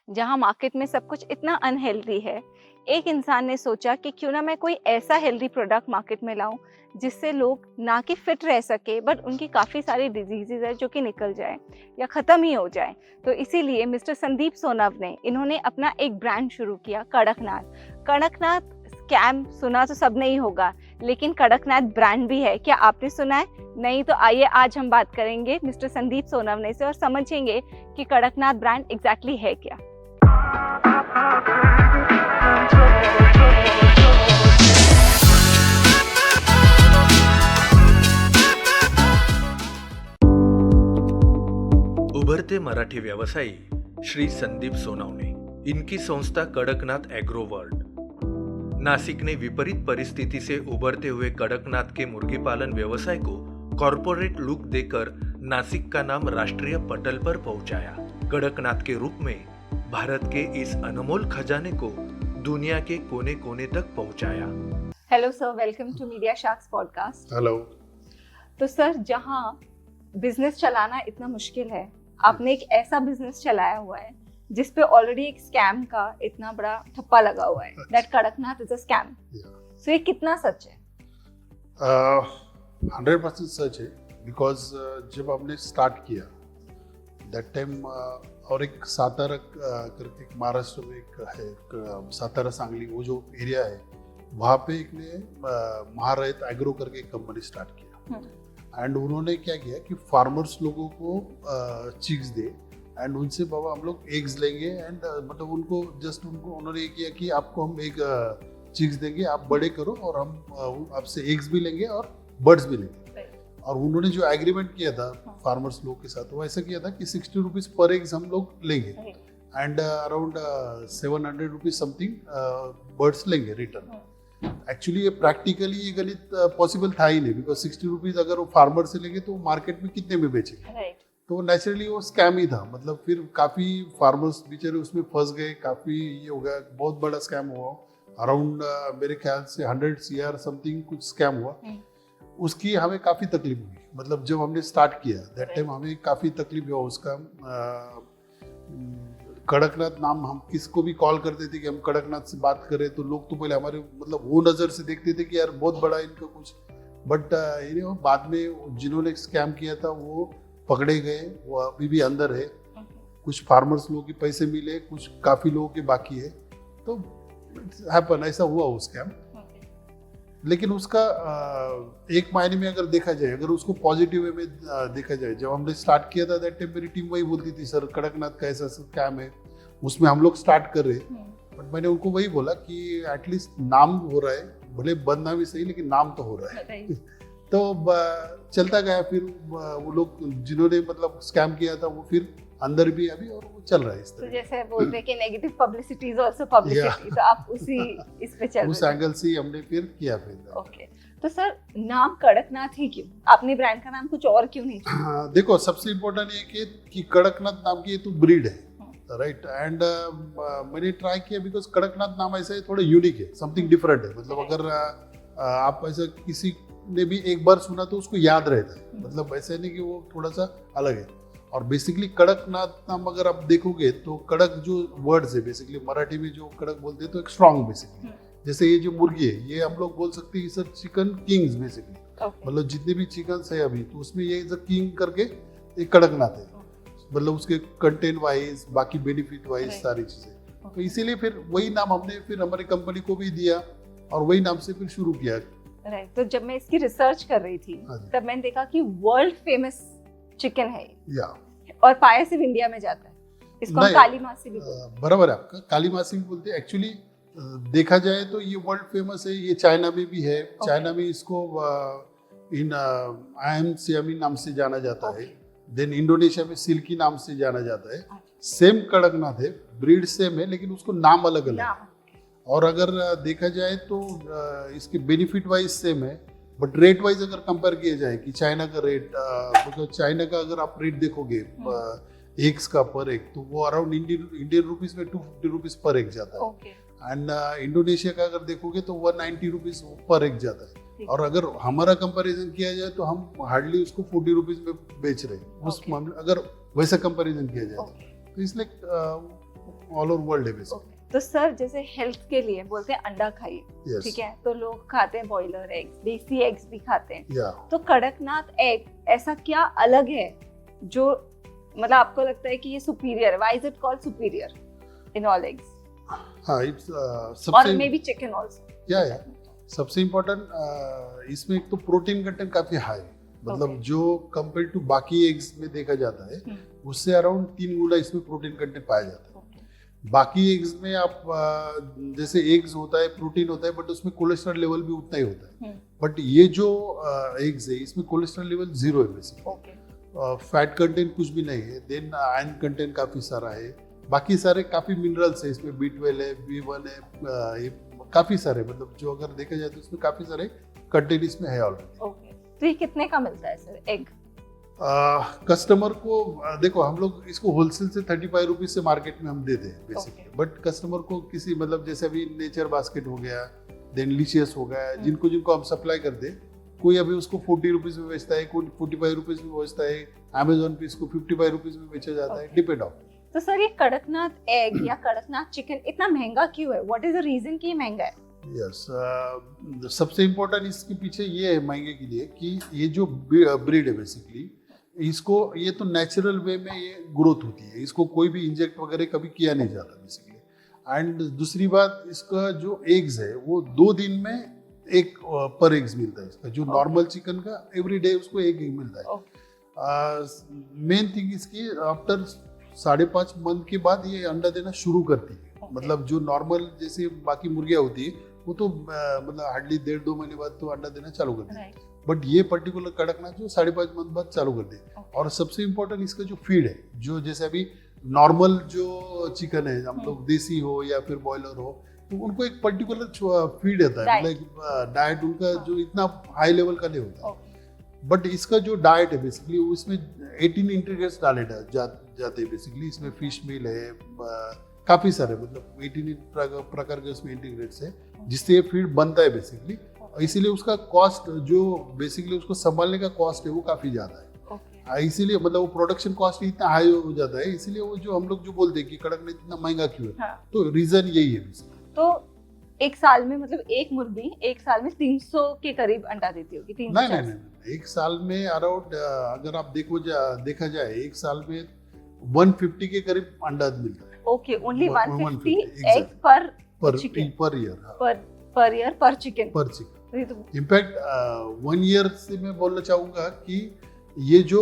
जहां मार्केट में सब कुछ इतना अनहेल्दी है, एक इंसान ने सोचा कि क्यों ना मैं कोई ऐसा हेल्दी प्रोडक्ट मार्केट में लाऊं जिससे लोग ना कि फिट रह सके बट उनकी काफ़ी सारी डिजीजेज है जो कि निकल जाए या ख़त्म ही हो जाए। तो इसीलिए मिस्टर संदीप सोनावने इन्होंने अपना एक ब्रांड शुरू किया, कड़कनाथ। कड़कनाथ स्कैम सुना तो सबने ही होगा, लेकिन कड़कनाथ ब्रांड भी है। क्या आपने सुना है? नहीं तो आइए आज हम बात करेंगे मिस्टर संदीप सोनावने से और समझेंगे कि कड़कनाथ ब्रांड एग्जैक्टली है क्या। उभरते मराठी व्यवसायी श्री संदीप सोनावणे, इनकी संस्था कड़कनाथ एग्रो वर्ल्ड। नासिक ने विपरीत परिस्थिति से उभरते हुए कड़कनाथ के मुर्गी पालन व्यवसाय को कॉरपोरेट लुक देकर नासिक का नाम राष्ट्रीय पटल पर पहुंचाया। कड़कनाथ के रूप में भारत के इस अनमोल खजाने को दुनिया के कोने कोने तक पहुंचाया। Hello sir, welcome to media sharks podcast. Hello. तो सर, जहां बिजनेस चलाना इतना मुश्किल है, आपने एक ऐसा बिजनेस चलाया हुआ है जिस पे ऑलरेडी एक स्कैम का इतना बड़ा ठप्पा लगा हुआ है, that Kadaknath is a scam. So ये कितना सच है? 100% सच है, बिकॉज जब हमने स्टार्ट किया दैट टाइम और एक सातारा करके एक महाराष्ट्र में एक है, सातारा सांगली वो जो एरिया है वहाँ पे एक ने महारत एग्रो करके एक कंपनी स्टार्ट किया। एंड उन्होंने क्या किया कि फार्मर्स लोगों को चिक्स दे एंड उनसे बाबा हम लोग एग्स लेंगे एंड मतलब उनको जस्ट उन्होंने ये किया कि आपको हम एक चिक्स देंगे, आप बड़े करो और हम आपसे एग्स भी लेंगे और बर्ड्स भी लेंगे। और उन्होंने जो एग्रीमेंट किया था फार्मर्स लोग के साथ वो ऐसा किया था कि 60 रुपीज पर एग्स हम लोग लेंगे and around 700 rupees something birds लेंगे रिटर्न। एक्चुअली ये प्रैक्टिकली ये गणित पॉसिबल था ही नहीं, बिकॉज 60 रुपीज अगर वो फार्मर से लेंगे तो मार्केट में कितने में बेचेंगे। तो नेचुरली वो स्कैम ही था। मतलब फिर काफी फार्मर्स बेचारे उसमें फंस गए, काफी ये हो गया, बहुत बड़ा स्कैम हुआ। अराउंड मेरे ख्याल से 100 CR समथिंग कुछ स्कैम हुआ। उसकी हमें काफी तकलीफ हुई। मतलब जब हमने स्टार्ट किया दैट टाइम हमें काफी तकलीफ हुआ उसका। कड़कनाथ नाम हम किसको भी कॉल करते थे कि हम कड़कनाथ से बात करें तो लोग तो पहले हमारे मतलब वो नज़र से देखते थे कि यार बहुत बड़ा इनका कुछ, बट बाद में जिन्होंने स्कैम किया था वो पकड़े गए, वो अभी भी अंदर है। कुछ फार्मर्स लोगों के पैसे मिले, कुछ काफ़ी लोगों के बाकी है। तो हैपन, ऐसा हुआ वो स्कैम। लेकिन उसका एक मायने में अगर देखा जाए, अगर उसको पॉजिटिव वे में देखा जाए, जब हमने स्टार्ट किया था दैट टाइम मेरी टीम वही बोलती थी सर कड़कनाथ का ऐसा स्कैम है, उसमें हम लोग स्टार्ट कर रहे हैं। बट मैंने उनको वही बोला कि एटलीस्ट नाम हो रहा है, भले बदनामी सही लेकिन नाम तो हो रहा है। तो चलता गया। फिर वो लोग जिन्होंने मतलब स्कैम किया था वो फिर अंदर भी अभी और वो चल रहा है इस तरह। तो जैसे बोलते हैं कि negative publicity is also publicity, तो आप उसी इस पे चल रहे उस एंगल से हमने फिर किया फिर। ओके, तो सर नाम कड़कनाथ ही क्यों? आपने ब्रांड का नाम कुछ और क्यों नहीं चुना? हाँ, देखो सबसे इम्पोर्टेंट ये कि कड़कनाथ नाम की ये तो ब्रीड है, राइट। एंड मैंने ट्राई किया बिकॉज कड़कनाथ नाम ऐसा है, थोड़ा यूनिक है, समथिंग डिफरेंट है। मतलब अगर आप ऐसा किसी ने भी एक बार सुना तो उसको याद रहता है। मतलब ऐसा नहीं कि वो थोड़ा सा अलग है। और बेसिकली कड़कनाथ नाम अगर आप देखोगे तो कड़क जो वर्ड्स है बेसिकली मराठी में जो कड़क बोलते हैं तो एक स्ट्रॉन्ग बेसिकली। जैसे ये जो मुर्गी है ये हम लोग बोल सकते हैं सर चिकन किंग्स बेसिकली। मतलब जितने भी चिकन है अभी तो उसमें ये किंग करके एक कड़कनाथ है। मतलब उसके कंटेंट वाइज बाकी बेनिफिट वाइज सारी चीजें। तो इसीलिए फिर वही नाम हमने फिर हमारी कंपनी को भी दिया और वही नाम से फिर शुरू किया। राइट। तो जब मैं इसकी रिसर्च कर रही थी तब मैंने देखा कि वर्ल्ड फेमस चिकन है या और पाया सिर्फ इंडिया में जाता है। इसको हम काली मासी भी बोलते हैं। बराबर है आपका, काली मासी भी बोलते हैं। एक्चुअली देखा जाए तो ये वर्ल्ड फेमस है, ये चाइना में भी है। चाइना में इसको इन आयम सियामी नाम से जाना जाता है। देन इंडोनेशिया में सिल्की नाम से जाना जाता है। सेम कड़कनाथ है, ब्रीड सेम है लेकिन उसको नाम अलग अलग है। और अगर देखा जाए तो इसके बेनिफिट वाइज सेम है, बट रेट वाइज अगर कंपेयर किया जाए कि चाइना का रेट, मतलब चाइना का अगर आप रेट देखोगे एग्स का पर एग तो वो अराउंड इंडियन रुपीज में 250 रुपीज पर एग जाता है। एंड इंडोनेशिया का अगर देखोगे तो 190 रुपीज पर एग जाता है। और अगर हमारा कंपैरिजन किया जाए तो हम हार्डली उसको 40 रुपीज में बेच रहे हैं उस मामले, अगर वैसा कंपैरिजन किया जाए तो इसलिए ऑल ओवर वर्ल्ड है बेसिकली। तो सर जैसे हेल्थ के लिए बोलते हैं अंडा खाइए, Yes. ठीक है, तो लोग खाते हैं बॉयलर एग्स, देसी एग्स भी खाते हैं। या तो कड़कनाथ एग ऐसा क्या अलग है जो मतलब आपको लगता है कि ये सुपीरियर है? Why is it called superior in all eggs? हाँ, इट्स और सबसे मे बी चिकन आल्सो। या सबसे इम्पोर्टेंट इसमें एक तो प्रोटीन कंटेंट काफी हाई है, मतलब Okay. जो कंपेयर टू बाकी एग्स में देखा जाता है उससे अराउंड 3 गुना इसमें प्रोटीन कंटेंट पाया जाता है। बाकी एग्स में आप जैसे एग्स होता है प्रोटीन होता है बट उसमें कोलेस्ट्रॉल लेवल भी उतना ही होता है, बट ये जो एग्स है इसमें कोलेस्ट्रॉल लेवल 0 है बेसिकली। फैट कंटेंट कुछ भी नहीं है, देन आयरन कंटेंट काफी सारा है, बाकी सारे काफी मिनरल्स है इसमें, B12 है, B1 है, ये काफी सारे, मतलब जो अगर देखा जाए तो इसमें काफी सारे कंटेंट इसमें है ऑलरेडी। तो ये कितने का मिलता है सर एग? कस्टमर को देखो हम लोग इसको होलसेल से 35 रुपीज से मार्केट में हम देते हैं बेसिकली, बट कस्टमर को किसी मतलब जैसे अभी नेचर बास्केट हो गया, देन लिशियस हो गया, जिनको हम सप्लाई करते हैं, कोई अभी उसको 40 रुपीज में बेचता है, कोई 45 रुपीज में बेचता है, अमेजोन पे इसको 55 रुपीज में बेचा जाता है, डिपेंड ऑन। तो सर ये कड़कनाथ एग या कड़कनाथ चिकन इतना महंगा क्यों है? व्हाट इज द रीजन कि ये महंगा है? यस, सबसे इम्पोर्टेंट इसके पीछे ये है महंगे के लिए कि ये जो ब्रीड है बेसिकली, इसको ये तो नेचुरल वे में ये ग्रोथ होती है, इसको कोई भी इंजेक्ट वगैरह कभी किया नहीं जाता बेसिकली। एंड दूसरी बात, इसका जो एग्स है वो 2 दिन में एक पर एग्स मिलता है इसका, जो नॉर्मल चिकन का एवरी डे उसको एक एग मिलता है। मेन थिंग इसकी आफ्टर 5.5 मंथ के बाद ये अंडा देना शुरू करती है, मतलब जो नॉर्मल जैसे बाकी मुर्गियाँ होती है वो तो मतलब हार्डली 1.5-2 महीने बाद तो अंडा देना चालू कर देती है, बट ये पर्टिकुलर कड़कनाथ जो 5.5 मंथ बाद चालू कर दे। और सबसे इम्पोर्टेंट इसका जो फीड है, जो जैसे अभी नॉर्मल जो चिकन है, हम लोग देसी हो या फिर बॉयलर हो, तो उनको एक पर्टिकुलर फीड होता है, मतलब डाइट उनका जो इतना हाई लेवल का नहीं होता है, बट इसका जो डाइट है बेसिकली उसमें 18 इंटीग्रेट्स डाले जाते हैं बेसिकली। इसमें फिश मील है, काफी सारे मतलब 18 प्रकार के उसमें इंटीग्रेट्स है, जिससे ये फीड बनता है बेसिकली। इसीलिए उसका कॉस्ट जो बेसिकली उसको संभालने का कॉस्ट है वो काफी ज्यादा है, इसीलिए मतलब वो प्रोडक्शन कॉस्ट इतना हाई हो जाता है, इसीलिए वो जो हम लोग जो बोलते हैं कि कड़कनाथ इतना महंगा क्यों है, तो रीजन यही है बेसिकली। तो एक साल में मतलब एक मुर्गी एक साल में 300 के करीब अंडा देती होगी? 300? नहीं, एक साल में अराउंड अगर आप देखा जाए एक साल में 150 के करीब अंडा मिलता है। Okay, only 150 exactly. Egg per year पर चिकन। इनफैक्ट 1 ईयर से मैं बोलना चाहूंगा कि ये जो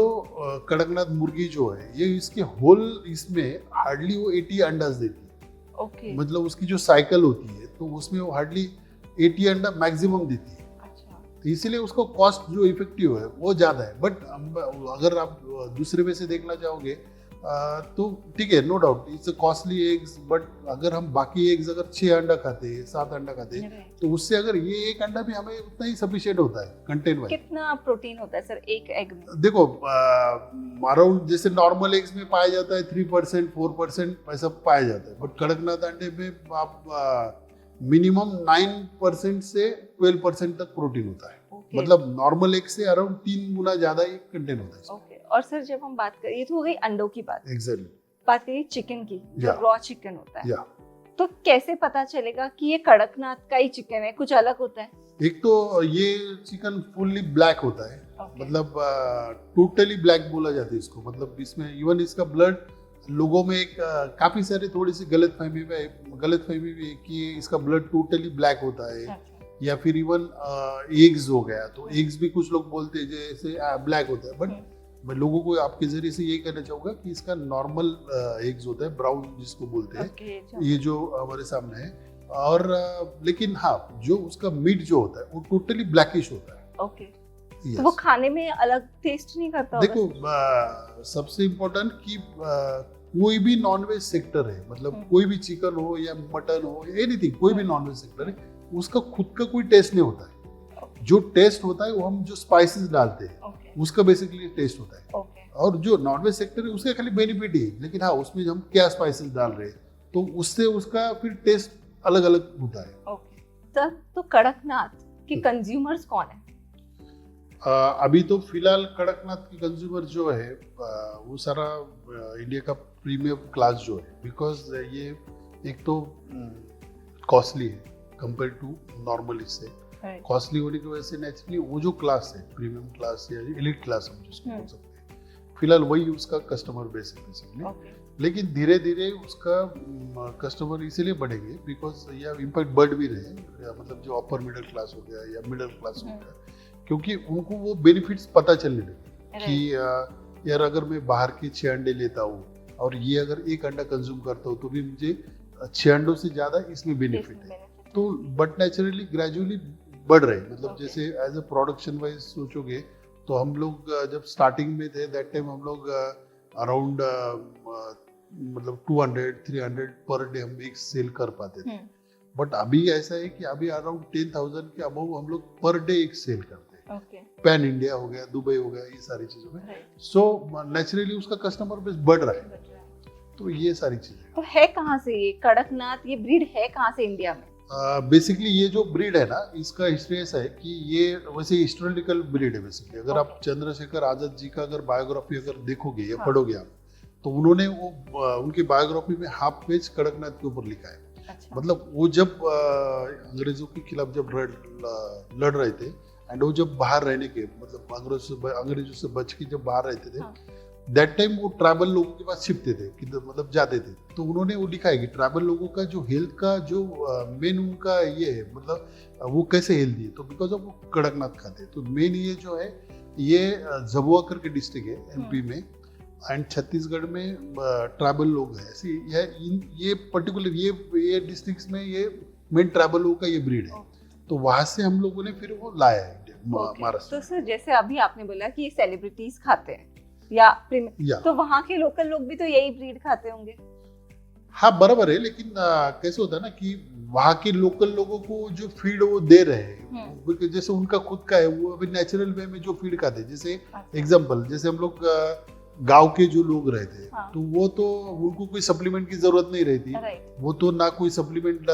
कड़कनाथ मुर्गी जो है ये इसके होल इसमें हार्डली वो 80 अंडाज देती है, मतलब उसकी जो साइकिल होती है तो उसमें वो हार्डली 80 अंडा मैक्सिमम देती है। तो इसीलिए उसको कॉस्ट जो इफेक्टिव है वो ज्यादा है, बट अगर आप दूसरे वे से देखना चाहोगे तो ठीक है, no doubt it's costly eggs, but अगर हम बाकी एग्स अगर 6 अंडा खाते हैं 7 अंडा खाते हैं तो उससे अगर ये एक अंडा भी हमें उतना ही सफिशिएंट होता है कंटेंट वाइज। कितना प्रोटीन होता है सर एक एग में? देखो अराउंड जैसे नॉर्मल एग्स में पाया जाता है 3% 4% ऐसा पाया जाता है, बट कड़कनाथ अंडे में आप मिनिमम 9% से 12% तक प्रोटीन होता है, मतलब नॉर्मल एग से अराउंड 3 गुना ज्यादा ये कंटेंट होता है। और सर जब हम बात करें, ये तो हो गई अंडों की बात, एग्जैक्टली बात करिए चिकन की, जो रॉ चिकन होता है, तो कैसे पता चलेगा कि ये कड़कनाथ का ही चिकन है, कुछ अलग होता है? एक तो ये चिकन फुल्ली ब्लैक होता है, मतलब टोटली ब्लैक बोला जाता है इसको, मतलब इसमें इवन इसका ब्लड लोगों में एक काफी सारे थोड़ी सी गलतफहमी भी है कि इसका ब्लड टोटली ब्लैक होता है, या फिर इवन एग्स हो गया तो एग्स भी कुछ लोग बोलते हैं जैसे ब्लैक होता है, बट मैं लोगों को आपके जरिए से यही कहना चाहूंगा कि इसका नॉर्मल एग्स होता है, ब्राउन जिसको बोलते हैं, ये जो हमारे सामने है, और लेकिन हाँ जो उसका मीट जो होता है वो टोटली ब्लैकिश होता है। तो वो खाने में अलग टेस्ट नहीं करता? देखो सबसे इम्पोर्टेंट कि कोई भी नॉनवेज सेक्टर है, मतलब कोई भी चिकन हो या मटन हो, एनीथिंग, कोई भी नॉनवेज सेक्टर है, उसका खुद का कोई टेस्ट नहीं होता है। जो टेस्ट होता है वो हम जो स्पाइसेस डालते हैं उसका बेसिकली टेस्ट होता है, और जो नॉनवेज सेक्टर है उसका खाली बेनिफिट ही है, लेकिन हाँ उसमें हम क्या स्पाइसेस डाल रहे हैं तो उससे उसका फिर टेस्ट अलग अलग होता है। तो कड़कनाथ के कंज्यूमर्स कौन है? अभी तो फिलहाल कड़कनाथ के कंज्यूमर जो है वो सारा इंडिया का प्रीमियम क्लास जो है, बिकॉज ये एक तो कॉस्टली है कंपेयर टू नॉर्मल इससे। कॉस्टली होने की वजह से नेचुरली वो जो क्लास है प्रीमियम क्लास या एलिट क्लास हम जिसको बोल सकते हैं, फिलहाल वही उसका कस्टमर बेस है बेसिकली। लेकिन धीरे धीरे उसका कस्टमर इसीलिए बढ़ेंगे बिकॉज या इम्पैक्ट बढ़ भी रहे, मतलब जो अपर मिडिल क्लास हो गया या मिडिल क्लास हो गया, क्योंकि उनको वो बेनिफिट्स पता चलने लगे कि यार अगर मैं बाहर के 6 अंडे लेता हूँ और ये अगर 1 अंडा कंज्यूम करता हूँ तो भी मुझे 6 अंडों से ज्यादा इसमें बेनिफिट है। तो बट नेचुरली ग्रेजुअली बढ़ रहे, मतलब जैसे एज ए प्रोडक्शन वाइज सोचोगे तो हम लोग जब स्टार्टिंग में थे दैट टाइम हम लोग अराउंड मतलब 200-300 पर डे हम एक सेल कर पाते थे। बट अभी ऐसा है कि अभी अराउंड 10,000 के अबव हम लोग पर डे एक सेल करते हैं। पैन इंडिया हो गया, दुबई हो गया, ये सारी चीजों में। सो नेचुरली उसका कस्टमर बेस बढ़ रहा है। तो ये सारी चीजें तो है कहाँ से ये कड़कनाथ, ये ब्रीड है कहाँ से इंडिया में? बेसिकली ये जो ब्रीड है ना, इसका हिस्ट्री ऐसा है कि ये वैसे हिस्टोरिकल ब्रीड है बेसिकली। अगर आप चंद्रशेखर आजाद जी का अगर बायोग्राफी अगर देखोगे या पढ़ोगे आप, तो उन्होंने वो उनकी बायोग्राफी में हाफ पेज कड़कनाथ के ऊपर लिखा है। अच्छा। मतलब वो जब अंग्रेजों के खिलाफ जब लड़ रहे थे एंड वो जब बाहर रहने के, मतलब अंग्रेजों से बच के जब बाहर रहते थे, दैट टाइम वो ट्राइबल लोगों के पास छिपते थे कि मतलब जाते थे। तो उन्होंने वो लिखा है कि ट्राइबल लोगों का जो हेल्थ का जो मेन उनका ये है, मतलब वो कैसे हेल्दी है, तो बिकॉज ऑफ वो कड़कनाथ खाते हैं। तो मेन ये जो है ये झाबुआ करके डिस्ट्रिक्ट है एमपी में, एंड छत्तीसगढ़ में ट्राइबल लोग हैं ऐसे। ये पर्टिकुलर ये डिस्ट्रिक्ट्स में ये मेन ट्राइबल लोगों का ये ब्रीड है। तो वहां से हम लोगों ने फिर वो लाया है महाराष्ट्र। तो सर जैसे अभी आपने बोला कि ये सेलिब्रिटीज खाते हैं या तो वहाँ के लोकल लोग भी तो यही ब्रीड खाते होंगे। हाँ बराबर है, लेकिन कैसे होता है ना कि वहाँ के लोकल लोगों को जो फीड वो दे रहे हैं, जैसे उनका खुद का है, वो अभी नेचुरल वे में जो फीड खाते हैं। जैसे एग्जांपल, जैसे हम लोग गांव के जो लोग रहते हैं, तो वो तो उनको कोई सप्लीमेंट की जरूरत नहीं रहती। वो तो ना कोई सप्लीमेंट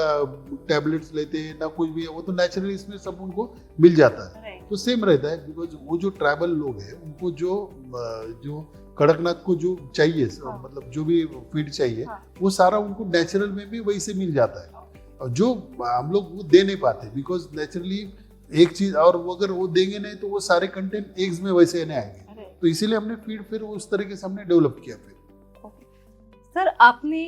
टैबलेट्स लेते हैं ना कुछ भी है, वो तो नेचुरली इसमें सब उनको मिल जाता है। तो सेम रहता है, बिकॉज वो जो ट्राइबल लोग हैं उनको जो कड़कनाथ को जो चाहिए, मतलब जो भी फीड चाहिए, वो सारा उनको नेचुरल में भी वही से मिल जाता है। और जो हम लोग वो दे नहीं पाते, बिकॉज नेचुरली एक चीज, और वो अगर वो देंगे नहीं तो वो सारे कंटेंट एग्स में वैसे नहीं आएंगे। तो इसीलिए हमने फीड फिर उस तरीके से हमने डेवलप किया। फिर सर आपने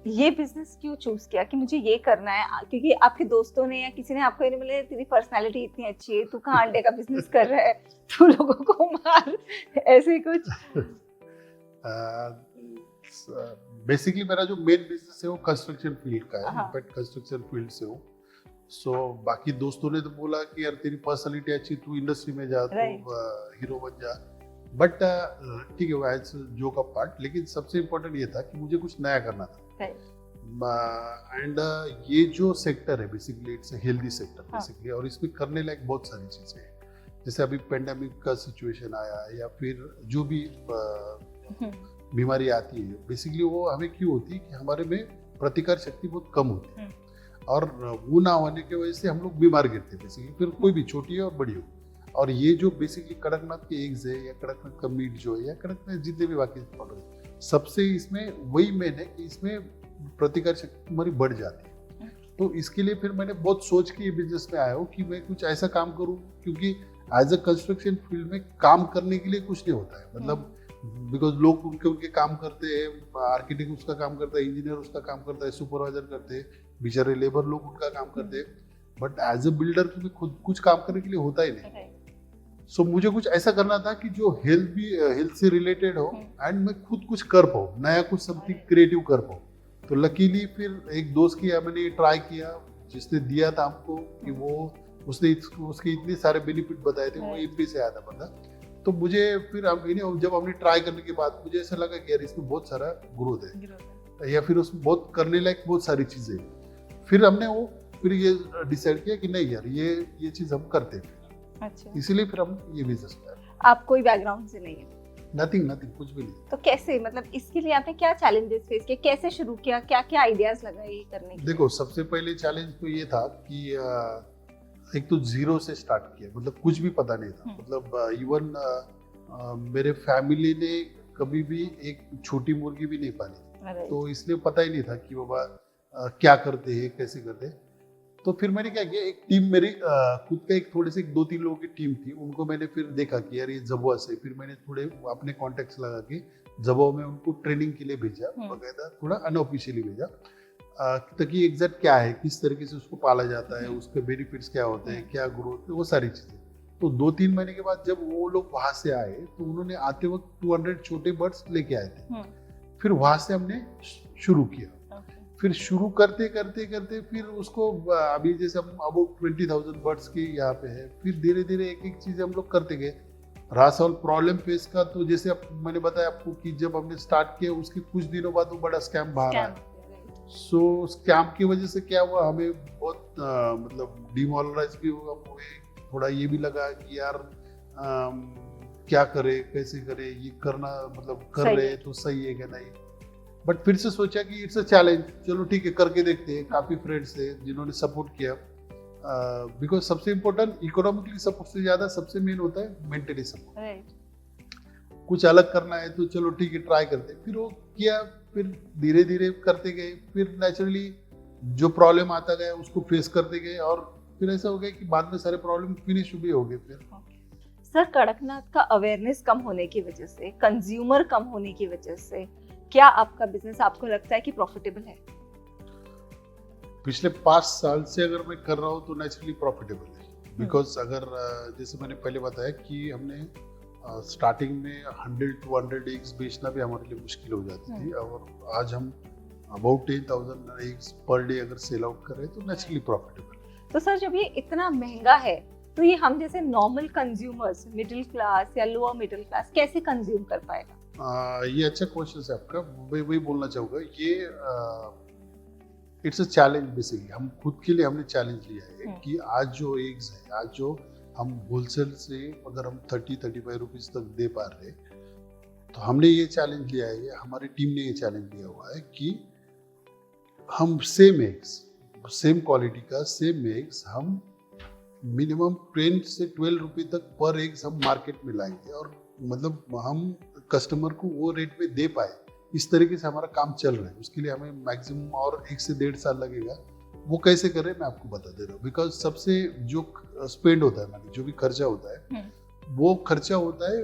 ये बिजनेस क्यों चूज किया कि मुझे ये करना है? क्योंकि आपके दोस्तों ने या किसी ने आपको ये नहीं बोला तेरी पर्सनालिटी इतनी अच्छी है, तू कहाँ अंडे का बिजनेस कर रहा है, तू लोगों को मार, ऐसे कुछ? बेसिकली मेरा जो मेन बिजनेस है वो कंस्ट्रक्शन फील्ड का है। इनफैक्ट कंस्ट्रक्शन फील्ड से हूँ। सो बाकी दोस्तों ने तो बोला कि यार तेरी पर्सनालिटी अच्छी, तू इंडस्ट्री में जा, तू हीरो बन जा। बट ठीक है, वो एज जोक ऑफ पार्ट, लेकिन सबसे इम्पोर्टेंट ये था कि मुझे कुछ नया करना था। एंड ये जो सेक्टर है basically it's a healthy sector basically, और इसमें करने लायक बहुत सारी चीजें हैं। जैसे अभी पेंडेमिक का सिचुएशन आया या फिर जो भी बीमारी आती है, बेसिकली वो हमें क्यों होती है कि हमारे में प्रतिकार शक्ति बहुत कम होती है, और वो ना होने की वजह से हम लोग बीमार गिरते हैं बेसिकली, फिर कोई भी छोटी हो और बड़ी हो। और ये जो बेसिकली कड़कनाथ के एग्स है या कड़कनाथ का मीट जो है या कड़कनाथ जितने भी बाकी प्रोडक्ट, सबसे इसमें वही मेन है कि इसमें प्रतिकार शक्ति हमारी बढ़ जाती है। तो इसके लिए फिर मैंने बहुत सोच के ये बिजनेस में आया हूँ कि मैं कुछ ऐसा काम करूँ, क्योंकि एज अ कंस्ट्रक्शन फील्ड में काम करने के लिए कुछ नहीं होता है, मतलब बिकॉज लोग उनके काम करते हैं, आर्किटेक्ट उसका काम करता है, इंजीनियर उसका काम करता है, सुपरवाइजर करते हैं, बेचारे लेबर लोग उनका काम करते हैं। बट एज अ बिल्डर तुम्हें खुद कुछ काम करने के लिए होता ही नहीं। सो मुझे कुछ ऐसा करना था कि जो हेल्थ से रिलेटेड हो एंड मैं खुद कुछ कर पाऊँ, नया कुछ समथिंग क्रिएटिव कर पाऊँ। तो लकीली फिर एक दोस्त की मैंने ट्राई किया, जिसने दिया था हमको कि वो उसके इतने सारे बेनिफिट बताए थे, वो एमपी से आया था बंदा। तो मुझे फिर जब हमने ट्राई करने के बाद मुझे ऐसा लगा कि यार इसमें बहुत सारा ग्रोथ है, या फिर उसमें बहुत करने लायक बहुत सारी चीजें। फिर हमने फिर ये डिसाइड किया कि नहीं यार ये चीज हम करते हैं। अच्छा। इसीलिए फिर हम ये बिजनेस किया। आप कोई बैकग्राउंड से नहीं है? नथिंग कुछ भी नहीं। तो कैसे, मतलब इसके लिए आपने क्या चैलेंजेस फेस किए, कैसे शुरू किया, क्या क्या आइडियाज लगाए ये करने के? देखो, सबसे पहले चैलेंज तो ये था कि एक तो जीरो से स्टार्ट किया, मतलब कुछ भी पता नहीं था। मतलब इवन मेरे फैमिली ने कभी भी एक छोटी मुर्गी भी नहीं पाली, अरे तो इसलिए पता ही नहीं था कि बाबा क्या करते हैं, कैसे करते हैं। तो फिर मैंने क्या किया, एक टीम मेरी खुद का एक थोड़े से 2-3 लोगों की टीम थी, उनको मैंने फिर देखा कि यार ये जबुआ से, फिर मैंने थोड़े अपने कॉन्टेक्ट्स लगा के जबुआ में उनको ट्रेनिंग के लिए भेजा, बकायदा थोड़ा अनऑफिशियली भेजा, ताकि एग्जैक्ट क्या है, किस तरीके से उसको पाला जाता है, उसके बेनिफिट्स क्या होते हैं, क्या ग्रोथ, वो सारी चीजें। तो 2-3 महीने के बाद जब वो लोग वहां से आए तो उन्होंने आते वक्त 200 छोटे बर्ड्स लेके आए थे। फिर वहां से हमने शुरू किया। फिर शुरू करते करते करते फिर उसको अभी जैसे हम अब 20,000 बर्ड्स की यहाँ पे है, फिर धीरे धीरे एक एक चीज हम लोग करते गए। रहा सवाल प्रॉब्लम फेस का, तो जैसे मैंने बताया आपको कि जब हमने स्टार्ट किया उसके कुछ दिनों बाद वो बड़ा स्कैम बाहर आया। सो स्कैम की वजह से क्या हुआ, हमें बहुत मतलब डिमोरलाइज भी हुए, थोड़ा ये भी लगा कि यार क्या करे, कैसे करे, ये करना मतलब कर रहे हैं तो सही है क्या नहीं। बट फिर से सोचा कि इट्स अ चैलेंज, चलो ठीक है करके देखते हैं। काफी फ्रेंड्स थे जिन्होंने सपोर्ट किया, बिकॉज सबसे इम्पोर्टेंट इकोनॉमिकली सपोर्ट से ज्यादा सबसे मेन होता है मेंटली सपोर्ट। कुछ अलग करना है तो चलो ठीक है ट्राई करते, फिर वो किया, फिर धीरे धीरे करते गए, फिर नेचुरली जो प्रॉब्लम आता गया उसको फेस करते गए, और फिर ऐसा हो गया कि बाद में सारे प्रॉब्लम फिनिश भी हो गए। फिर सर, कड़कनाथ का अवेयरनेस कम होने की वजह से, कंज्यूमर कम होने की वजह से, क्या आपका बिजनेस आपको लगता है कि प्रॉफिटेबल है? पिछले 5 साल से अगर मैं कर रहा हूँ तो नेचुरली प्रॉफिटेबल है, बिकॉज अगर जैसे मैंने पहले बताया कि हमने स्टार्टिंग में 100-200 एग्स बेचना भी हमारे लिए मुश्किल हो जाती थी, और आज हम अबाउट 10,000 एग्स पर डे अगर सेल आउट कर रहे हैं तो नेचुरली प्रॉफिटेबल। तो सर, जब ये इतना महंगा है तो ये हम जैसे नॉर्मल कंज्यूमर्स, मिडिल क्लास या लोअर मिडिल क्लास कैसे कंज्यूम कर पाएगा? ये अच्छा क्वेश्चन है आपका, मैं वही बोलना चाहूँगा। ये इट्स अ चैलेंज बेसिकली, हम खुद के लिए हमने चैलेंज लिया है कि आज जो एग्स है, आज जो हम होलसेल से अगर हम 30-35 रुपीज तक दे पा रहे, तो हमने ये चैलेंज लिया है, हमारी टीम ने ये चैलेंज लिया हुआ है कि हम सेम एग्स, सेम क्वालिटी का सेम एग्स हम मिनिमम 10 से 12 रुपये तक पर एग्स हम मार्केट में लाएंगे, और मतलब हम कस्टमर को वो रेट में दे पाए, इस तरीके से हमारा काम चल रहा है। उसके लिए हमें मैक्सिमम और 1 से 1.5 साल लगेगा। वो कैसे करें मैं आपको बता दे रहा हूँ, बिकॉज सबसे जो स्पेंड होता है, मतलब जो भी खर्चा होता है, वो खर्चा होता है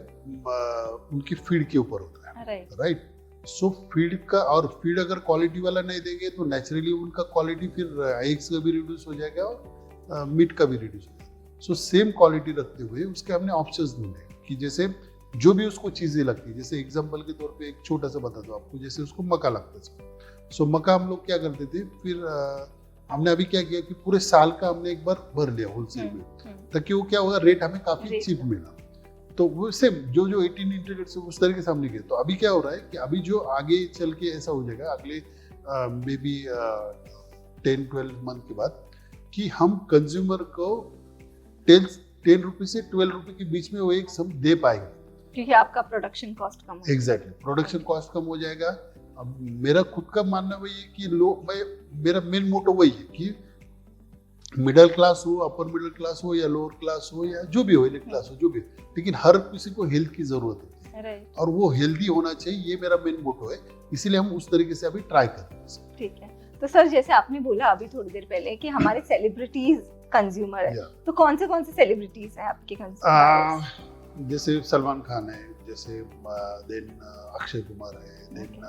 उनकी फीड के ऊपर होता है, राइट। सो फीड का, और फीड अगर क्वालिटी वाला नहीं देंगे तो नेचुरली उनका क्वालिटी फिर एग्स का भी रिड्यूस हो जाएगा और मीट का भी रिड्यूस हो जाएगा। सो सेम क्वालिटी रखते हुए उसके हमने ऑप्शंस ढूंढे कि जैसे जो भी उसको चीजें लगती है, जैसे एग्जांपल के तौर पे एक छोटा सा बता दो आपको, जैसे उसको मक्का लगता है। सो मक्का हम लोग क्या करते थे, फिर हमने अभी क्या किया कि पूरे साल का हमने एक बार भर लिया होलसेल में, ताकि वो क्या होगा, रेट हमें काफी चीप मिला। तो वो सेम जो 18 इंटीग्रेट से उस तरीके से हमने किया। तो अभी क्या हो रहा है कि अभी जो आगे चल के ऐसा हो जाएगा अगले मे बी 10-12 मंथ के बाद, कि हम कंज्यूमर को 10 रुपये से 12 रुपये के बीच में वो एक सब दे पाएंगे, क्योंकि आपका प्रोडक्शन कॉस्ट कम हो। एग्जैक्टली, प्रोडक्शन कॉस्ट कम हो जाएगा। अब मेरा खुद का मानना वही है कि मेरा मेन मोटो वही है कि मिडिल क्लास हो, अपर मिडिल क्लास हो, या लोअर क्लास हो, या जो भी हो, एलिट क्लास हो, जो भी, लेकिन हर किसी को हेल्थ की जरूरत होती है, और वो हेल्दी होना चाहिए, ये मेरा मेन मोटो है। इसीलिए हम उस तरीके से अभी ट्राई कर रहे हैं। ठीक है। तो सर, जैसे आपने बोला अभी थोड़ी देर पहले कि हमारे सेलिब्रिटीज कंज्यूमर है, तो कौन से सेलिब्रिटीज हैं आपके कंज्यूमर? जैसे सलमान खान है, जैसे देन अक्षय कुमार है, देन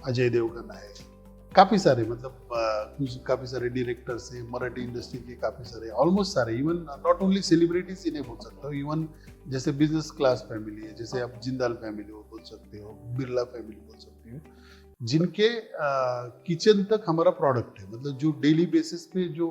अजय देवगन है, काफी सारे, मतलब कुछ काफी सारे डायरेक्टर्स हैं मराठी इंडस्ट्री के, काफी सारे, ऑलमोस्ट सारे, इवन नॉट ओनली सेलिब्रिटीज ही नहीं बोल सकता हूँ, इवन जैसे बिजनेस क्लास फैमिली है, जैसे आप जिंदाल फैमिली हो बोल सकते हो, बिरला फैमिली बोल सकते हो, जिनके किचन तक हमारा प्रोडक्ट है, मतलब जो डेली बेसिस पे, जो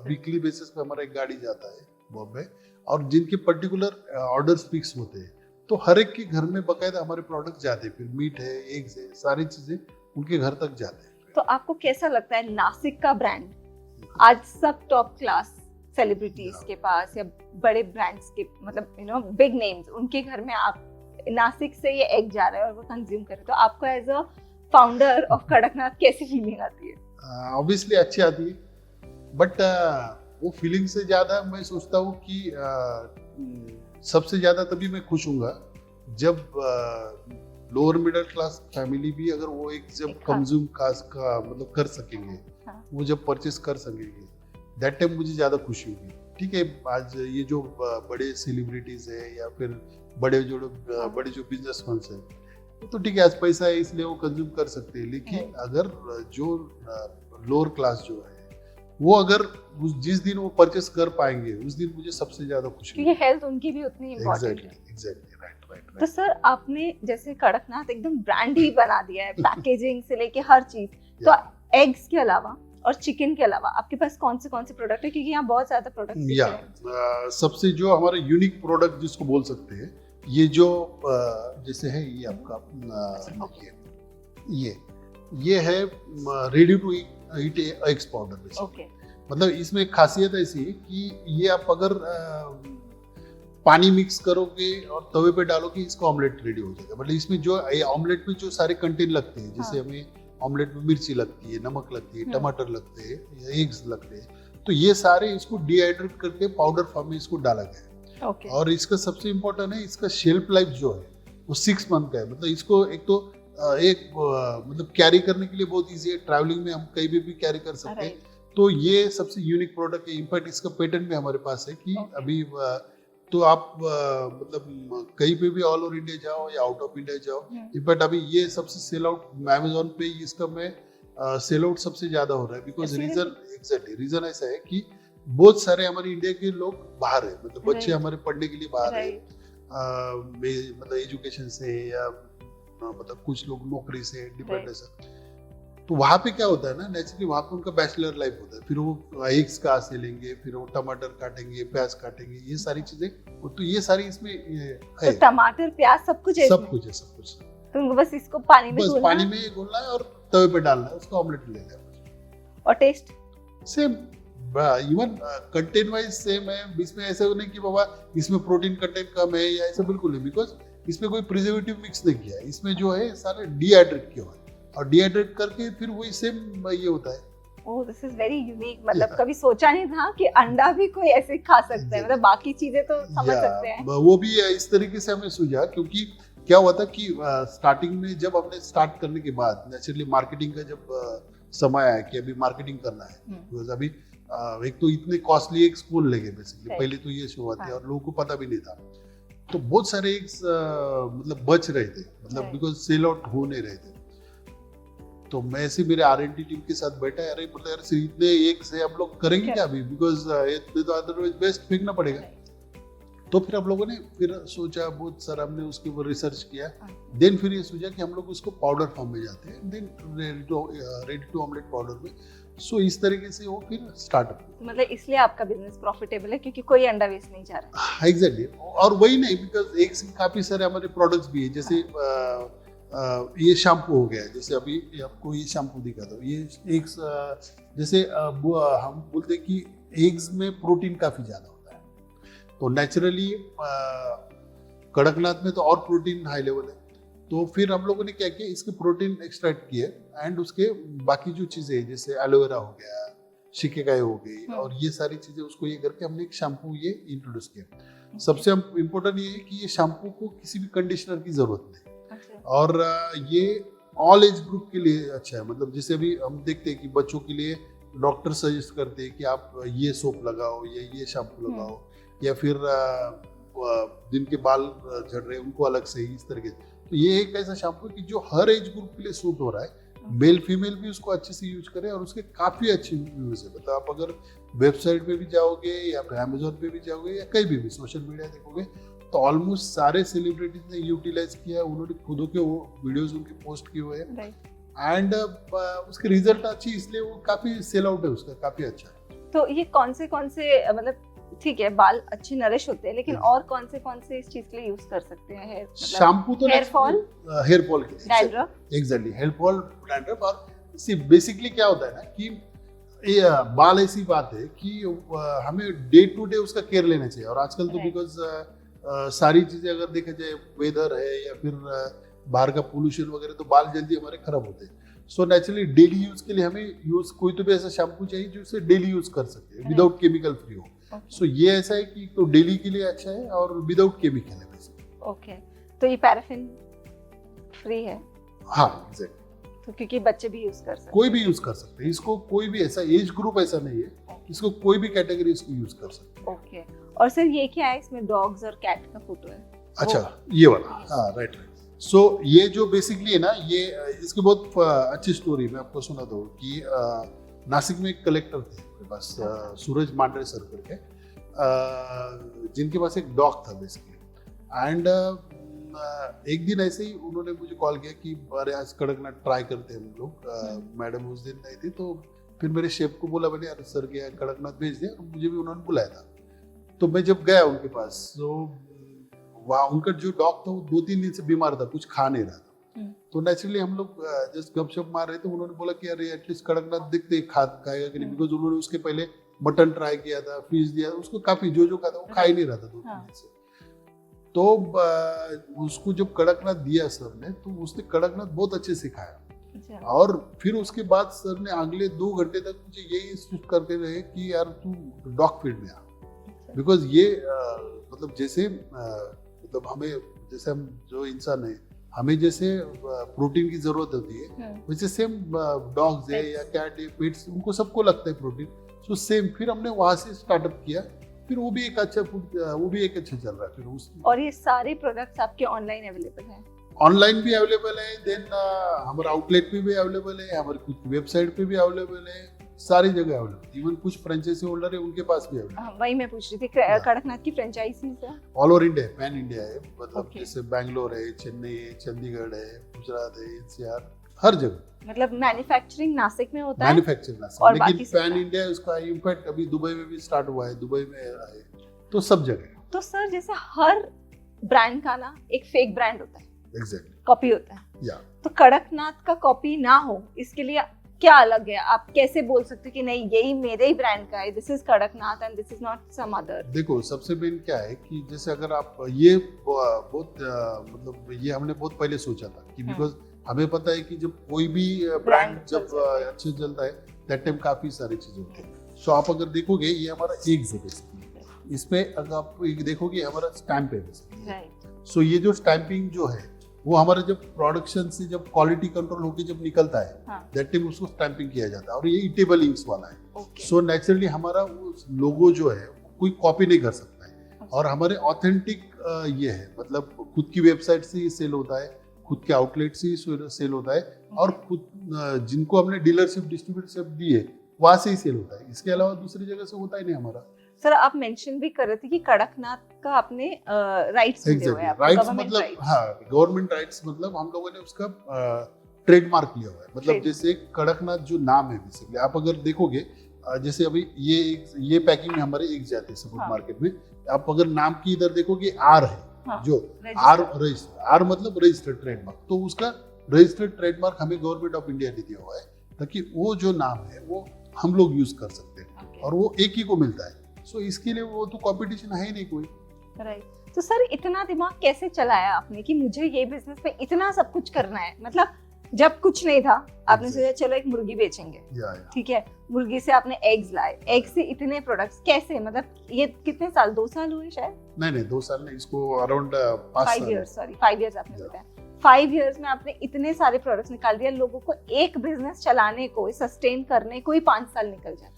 वीकली बेसिस पे हमारा एक गाड़ी जाता है बॉम्बे, और जिनके पर्टिकुलर ऑर्डर्स फिक्स होते हैं, तो हर एक के घर में बकायदा हमारे प्रोडक्ट जाते हैं, फिर मीट है, एग्स है, सारी चीजें उनके घर तक जाते हैं। तो आपको कैसा लगता है नासिक का ब्रांड आज सब टॉप क्लास सेलिब्रिटीज के पास, या बड़े ब्रांड्स के, मतलब बिग नेम्स, उनके घर में आप नासिक से ये एग जा रहा है और वो कंज्यूम कर रहे हैं, तो आपको as a founder of Kadaknath कैसी फीलिंग आती है? ऑब्वियसली अच्छी आती है, बट वो फीलिंग से ज्यादा मैं सोचता हूँ कि सबसे ज्यादा तभी मैं खुश हूँगा जब लोअर मिडिल क्लास फैमिली भी अगर वो एक जब एक कंज्यूम कास्ट का मतलब कर सकेंगे, हाँ। वो जब परचेस कर सकेंगे, दैट टाइम मुझे ज़्यादा खुशी होगी। ठीक है, आज ये जो बड़े सेलिब्रिटीज है या फिर बड़े जो बिजनेसमैन है, तो ठीक है आज पैसा है इसलिए वो कंज्यूम कर सकते हैं, लेकिन अगर जो लोअर क्लास जो है वो अगर जिस दिन वो परचेस कर पाएंगे उस दिन मुझे सबसे ज्यादा खुशी क्योंकि हेल्थ उनकी भी उतनी इम्पोर्टेंट है। Exactly right. तो सर आपने जैसे कड़कनाथ एकदम ब्रांड ही बना दिया है, पैकेजिंग से लेके हर चीज। तो एग्स के अलावा और चिकन के अलावा आपके पास कौन से प्रोडक्ट है, क्योंकि यहाँ बहुत ज्यादा प्रोडक्ट सबसे जो हमारे यूनिक प्रोडक्ट जिसको बोल सकते हैं, ये जो जैसे है ये आपका ये है ready to eat eggs powder. Okay, मतलब इसमें खासियत ऐसी है कि ये आप अगर पानी मिक्स करोगे और तवे पे डालोगे इसका ऑमलेट रेडी हो जाएगा। मतलब इसमें जो ऑमलेट में जो सारे कंटेंट लगते हैं, जैसे हमें ऑमलेट में मिर्ची लगती है, नमक लगती है, टमाटर लगते हैं या एग्स लगते हैं, तो ये सारे इसको डिहाइड्रेट करके पाउडर फॉर्म में इसको डाला गया है। और इसका सबसे इम्पोर्टेंट है इसका शेल्फ लाइफ जो है वो 6 मंथ का है। मतलब इसको एक तो मतलब कैरी करने के लिए बहुत इजी है, ट्रैवलिंग में हम कहीं भी कैरी कर सकते हैं। तो ये सबसे यूनिक प्रोडक्ट है। इनफैक्ट इसका पेटेंट भी हमारे पास है कि अभी तो आप मतलब कहीं पे भी ऑल ओवर इंडिया जाओ या आउट ऑफ इंडिया जाओ, इनफैक्ट अभी ये सबसे सेल आउट अमेज़न पे इसका में सेल आउट सबसे ज्यादा हो रहा है। बिकॉज रीजन ऐसा है कि बहुत सारे हमारे इंडिया के लोग बाहर है, मतलब बच्चे हमारे पढ़ने के लिए बाहर है, मतलब एजुकेशन से या मतलब कुछ लोग नौकरी से डिपेंडेंस है। तो वहाँ पे क्या होता है ना, नेचुरली वहाँ पे उनका बैचलर लाइफ होता है, फिर वो एग्स कहाँ से लेंगे, फिर वो टमाटर काटेंगे, प्याज काटेंगे, ये सारी चीजें, तो ये सारी इसमें है। तो टमाटर प्याज सब कुछ है। तो उनको बस इसको पानी में घोलना है और तवे पे डालना है, उसका ऑमलेट ले लेना है। और taste same, even content wise same है। इसमें ऐसा नहीं कि बाबा इसमें प्रोटीन कंटेंट कम है या ऐसा, बिल्कुल नहीं, बिकॉज इसमें कोई प्रिजर्वेटिव मिक्स नहीं किया है। इसमें जो है सारा डिहाइड्रेट किया हुआ है और डिहाइड्रेट करके फिर वही सेम ये होता है। ओह, दिस इज वेरी यूनिक। मतलब कभी सोचा नहीं था कि अंडा भी कोई ऐसे खा सकता है। मतलब बाकी चीजें तो समझ सकते हैं, वो भी इस तरीके से हमें सूझा, क्योंकि क्या हुआ था कि स्टार्टिंग में जब हमने स्टार्ट करने के बाद नेचुरली मार्केटिंग का जब समय आया कि अभी मार्केटिंग करना है, बिकॉज अभी एक तो इतने कॉस्टली एग्स कौन लेंगे बेसिकली, पहले तो ये शुरुआत है और लोगों को पता भी नहीं था। तो बहुत सारे एग्स मतलब बच रहे थे, मतलब बिकॉज सेल आउट हो नहीं रहे थे। तो मैं ऐसे मेरे R&D टीम के साथ बैठा, अरे मतलब यार इतने एग्स है हम लोग करेंगे क्या अभी, बिकॉज इतने तो अदरवाइज वेस्ट फेंकना पड़ेगा। तो फिर हम लोगों ने फिर सोचा, बहुत सारा हमने उसके ऊपर रिसर्च किया, देन फिर ये सोचा कि हम लोग उसको पाउडर फॉर्म में जाते हैं, then ready to omelette powder में। सो इस तरीके से वो फिर स्टार्टअप। मतलब इसलिए आपका बिजनेस प्रॉफिटेबल है क्योंकि कोई अंडा वेस्ट नहीं जा रहा है। एग्जैक्टली। और वही नहीं, बिकॉज एक से काफी सारे हमारे प्रोडक्ट्स भी है, जैसे ये शैम्पू हो गया, जैसे अभी आपको ये शैम्पू दिखा दो, ये एक जैसे हम बोलते हैं कि एग्स में प्रोटीन काफी ज्यादा होता है, तो नेचुरली कड़कनाथ में तो और प्रोटीन हाई लेवल है। तो फिर हम लोगों ने क्या किया, इसके प्रोटीन एक्सट्रैक्ट किए एंड उसके बाकी जो चीजें जैसे एलोवेरा हो गया, शिकेकाई हो गई, और ये सारी चीजें उसको ये करके हमने एक शैम्पू ये इंट्रोड्यूस किया। सबसे इम्पोर्टेंट ये है कि ये शैम्पू को किसी भी कंडीशनर की जरूरत नहीं, और ये ऑल एज ग्रुप के लिए अच्छा है। मतलब जैसे अभी हम देखते हैं कि बच्चों के लिए डॉक्टर सजेस्ट करते हैं कि आप ये सोप लगाओ या ये शैम्पू लगाओ, या फिर जिनके बाल झड़ रहे हैं उनको अलग से इस तरीके से। तो ये एक ऐसा शैम्पू है कि जो हर एज ग्रुप के लिए सूट हो रहा है, मेल फीमेल भी उसको अच्छे से यूज करें, और उसके काफी अच्छे व्यूज है। मतलब आप अगर वेबसाइट पे भी जाओगे या फिर अमेज़न पे भी जाओगे या कहीं भी सोशल मीडिया देखोगे, तो ऑलमोस्ट सारे सेलिब्रिटीज ने यूटिलाइज किया, उन्होंने खुद के वो वीडियोस उनके पोस्ट किए हुए हैं, एंड उसके रिजल्ट अच्छी, इसलिए वो काफी सेल आउट है उसका, काफी अच्छा है। तो ये कौन से मतलब ठीक है, बाल अच्छे नरिश होते हैं, लेकिन और कौन से इस चीज के लिए यूज कर सकते हैं? शैम्पू तो हेयर फॉल के लिए, dandruff, exactly, hair fall, dandruff. और सी बेसिकली क्या होता है ना कि ये बाल ऐसी बात है कि हमें डे टू डे उसका केयर लेना चाहिए। और आजकल तो बिकॉज सारी चीजें अगर देखा जाए, वेदर है या फिर बाहर का पोल्यूशन वगैरह, तो बाल जल्दी हमारे खराब होते हैं। सो नेचुरली डेली यूज के लिए हमें कोई तो भी ऐसा शैम्पू चाहिए जो उसे डेली यूज कर सकते हैं, विदाउट केमिकल फ्री हो। सो ये ऐसा है कि तो डेली के लिए अच्छा है और विदाउट केमिकल है बेसिकली। ओके, तो ये पैराफिन फ्री है। हाँ एग्जैक्ट, तो क्योंकि बच्चे भी यूज कर सकते कोई भी यूज कर सकते हैं इसको, कोई भी ऐसा एज ग्रुप ऐसा नहीं है, इसको कोई भी कैटेगरी इसको यूज कर सकते हैं। ओके। और सर ये क्या है, इसमें डॉग्स और कैट का फोटो है? अच्छा ये वाला, हाँ राइट राइट। सो ये जो बेसिकली है ना, ये इसकी बहुत अच्छी स्टोरी मैं आपको सुना दूँ कि नासिक में एक कलेक्टर थे मेरे पास, सूरज मांडरे सर करके, जिनके पास एक डॉग था बेसिकली। एंड एक दिन ऐसे ही उन्होंने मुझे कॉल किया कि अरे आज कड़कनाथ ट्राई करते हैं हम लोग। मैडम उस दिन नहीं थी, तो फिर मेरे शेफ को बोला, मैंने यार सर के कड़कनाथ भेज दिया, और मुझे भी उन्होंने बुलाया था। तो मैं जब गया उनके पास, तो वहाँ उनका जो डॉग था वो 2-3 दिन से बीमार था, कुछ खा नहीं रहा था। तो नेचुरली हम लोग जस्ट गपशप मार रहे थे, उन्होंने बोला कि अरे एटलीस्ट कड़कनाथ देखते खाएगा कि नहीं, बिकॉज उन्होंने उसके पहले मटन ट्राई किया था, फिश दिया, उसको काफी जो खाता वो खा ही नहीं रहा था 2-3 दिन से। तो उसको जब कड़कनाथ दिया सर ने, तो उसने कड़कनाथ बहुत अच्छे से खाया। और फिर उसके बाद सर ने अगले 2 घंटे तक मुझे यही इंस्ट्रक्ट करते रहे कि यार तू डॉग फीड में आ, बिकॉज ये मतलब जैसे मतलब हमें, जैसे हम जो इंसान है हमें जैसे प्रोटीन की जरूरत होती है, वैसे सेम डॉग्स है या कैट है, पेट्स, उनको सबको लगता है प्रोटीन। सो सेम फिर हमने वहां से स्टार्टअप किया, फिर वो भी एक अच्छा फूड, वो भी एक अच्छा चल रहा है फिर उस। और ये सारे प्रोडक्ट्स आपके ऑनलाइन अवेलेबल हैं? ऑनलाइन भी अवेलेबल है, देन हमारा आउटलेट पे भी अवेलेबल है, हमारी कुछ वेबसाइट पे भी अवेलेबल है, सारी जगह अवेलेबल। इवन कुछ फ्रेंचाइजी होल्डर है उनके पास भी अवेलेबल। वही मैं पूछ रही थी, कड़कनाथ की फ्रेंचाइजीज है all over India, pan India है, मतलब जैसे बैंगलोर है, चेन्नई है, चंडीगढ़ है, गुजरात है, एनसीआर, हर जगह। मतलब मैन्युफैक्चरिंग नासिक में होता है, मैन्युफैक्चरिंग नासिक, लेकिन पैन इंडिया उसका इम्पैक्ट अभी दुबई में भी स्टार्ट हुआ है, दुबई में है, तो सब जगह। तो सर जैसे हर ब्रांड का ना एक फेक ब्रांड होता है, एग्जैक्टली कॉपी होता है, या तो कड़कनाथ का कॉपी ना हो, इसके लिए क्या अलग है? आप कैसे बोल सकते हो कि नहीं यही मेरे ही ब्रांड का है, this is Kadaknath and this is not some other? देखो सबसे मेन क्या है कि जैसे अगर आप ये बहुत मतलब ये हमने बहुत पहले सोचा था कि बिकॉज हमें पता है कि जब कोई भी ब्रांड जब अच्छे चलता है दैट टाइम काफी सारी चीजें होती है। सो आप अगर देखोगे ये हमारा एक जगह, इस पे अगर आप देखोगे हमारा स्टैंप है। सो ये जो स्टैंपिंग जो है वो हमारा जब प्रोडक्शन से जब क्वालिटी कंट्रोल होके जब निकलता है दैट टाइम उसको स्टैंपिंग किया जाता है, और ये ईटेबल इंक्स वाला है। सो नेचुरली हमारा वो लोगो जो है कोई कॉपी नहीं कर सकता है, और हमारे ऑथेंटिक ये है, मतलब खुद की वेबसाइट से ही सेल होता है, खुद के आउटलेट से ही सेल होता है, और खुद जिनको हमने डीलरशिप डिस्ट्रीब्यूटरशिप दी है वहां से ही सेल होता है, इसके अलावा दूसरी जगह से होता ही नहीं हमारा। सर आप मेंशन भी कर रहे थे कि कड़कनाथ का आपने राइट्स लिए हुए हैं, राइट्स मतलब हाँ गवर्नमेंट राइट्स, मतलब हम लोगों ने उसका ट्रेडमार्क लिया हुआ है। मतलब जैसे कड़कनाथ जो नाम है बेसिकली, आप अगर देखोगे जैसे अभी ये पैकिंग में हमारे एक जाते हैं सुपर मार्केट में, आप अगर नाम की इधर देखोगे आर है, जो आर रजिस्टर, आर मतलब रजिस्टर्ड ट्रेडमार्क, तो उसका रजिस्टर्ड ट्रेडमार्क हमें गवर्नमेंट ऑफ इंडिया ने दिया हुआ है, ताकि वो जो नाम है वो हम लोग यूज कर सकते हैं, और वो एक ही को मिलता है। सो इसके लिए वो तो कंपटीशन है ही नहीं कोई। राइट। तो सर इतना दिमाग कैसे चलाया आपने कि मुझे ये बिजनेस में इतना सब कुछ करना है? मतलब जब कुछ नहीं था आपने सोचा चलो एक मुर्गी बेचेंगे, ठीक है, मुर्गी से आपने एग्स लाए, एग से इतने प्रोडक्ट्स कैसे? मतलब ये कितने साल, 2 साल हुए शायद? नहीं 2 साल नहीं, इसको अराउंड 5 इयर्स, सॉरी 5 इयर्स आपने बताया। 5 इयर्स में आपने इतने सारे प्रोडक्ट्स निकाल दिया, लोगों को एक बिजनेस चलाने को, सस्टेन करने को ही 5 साल निकल जाए।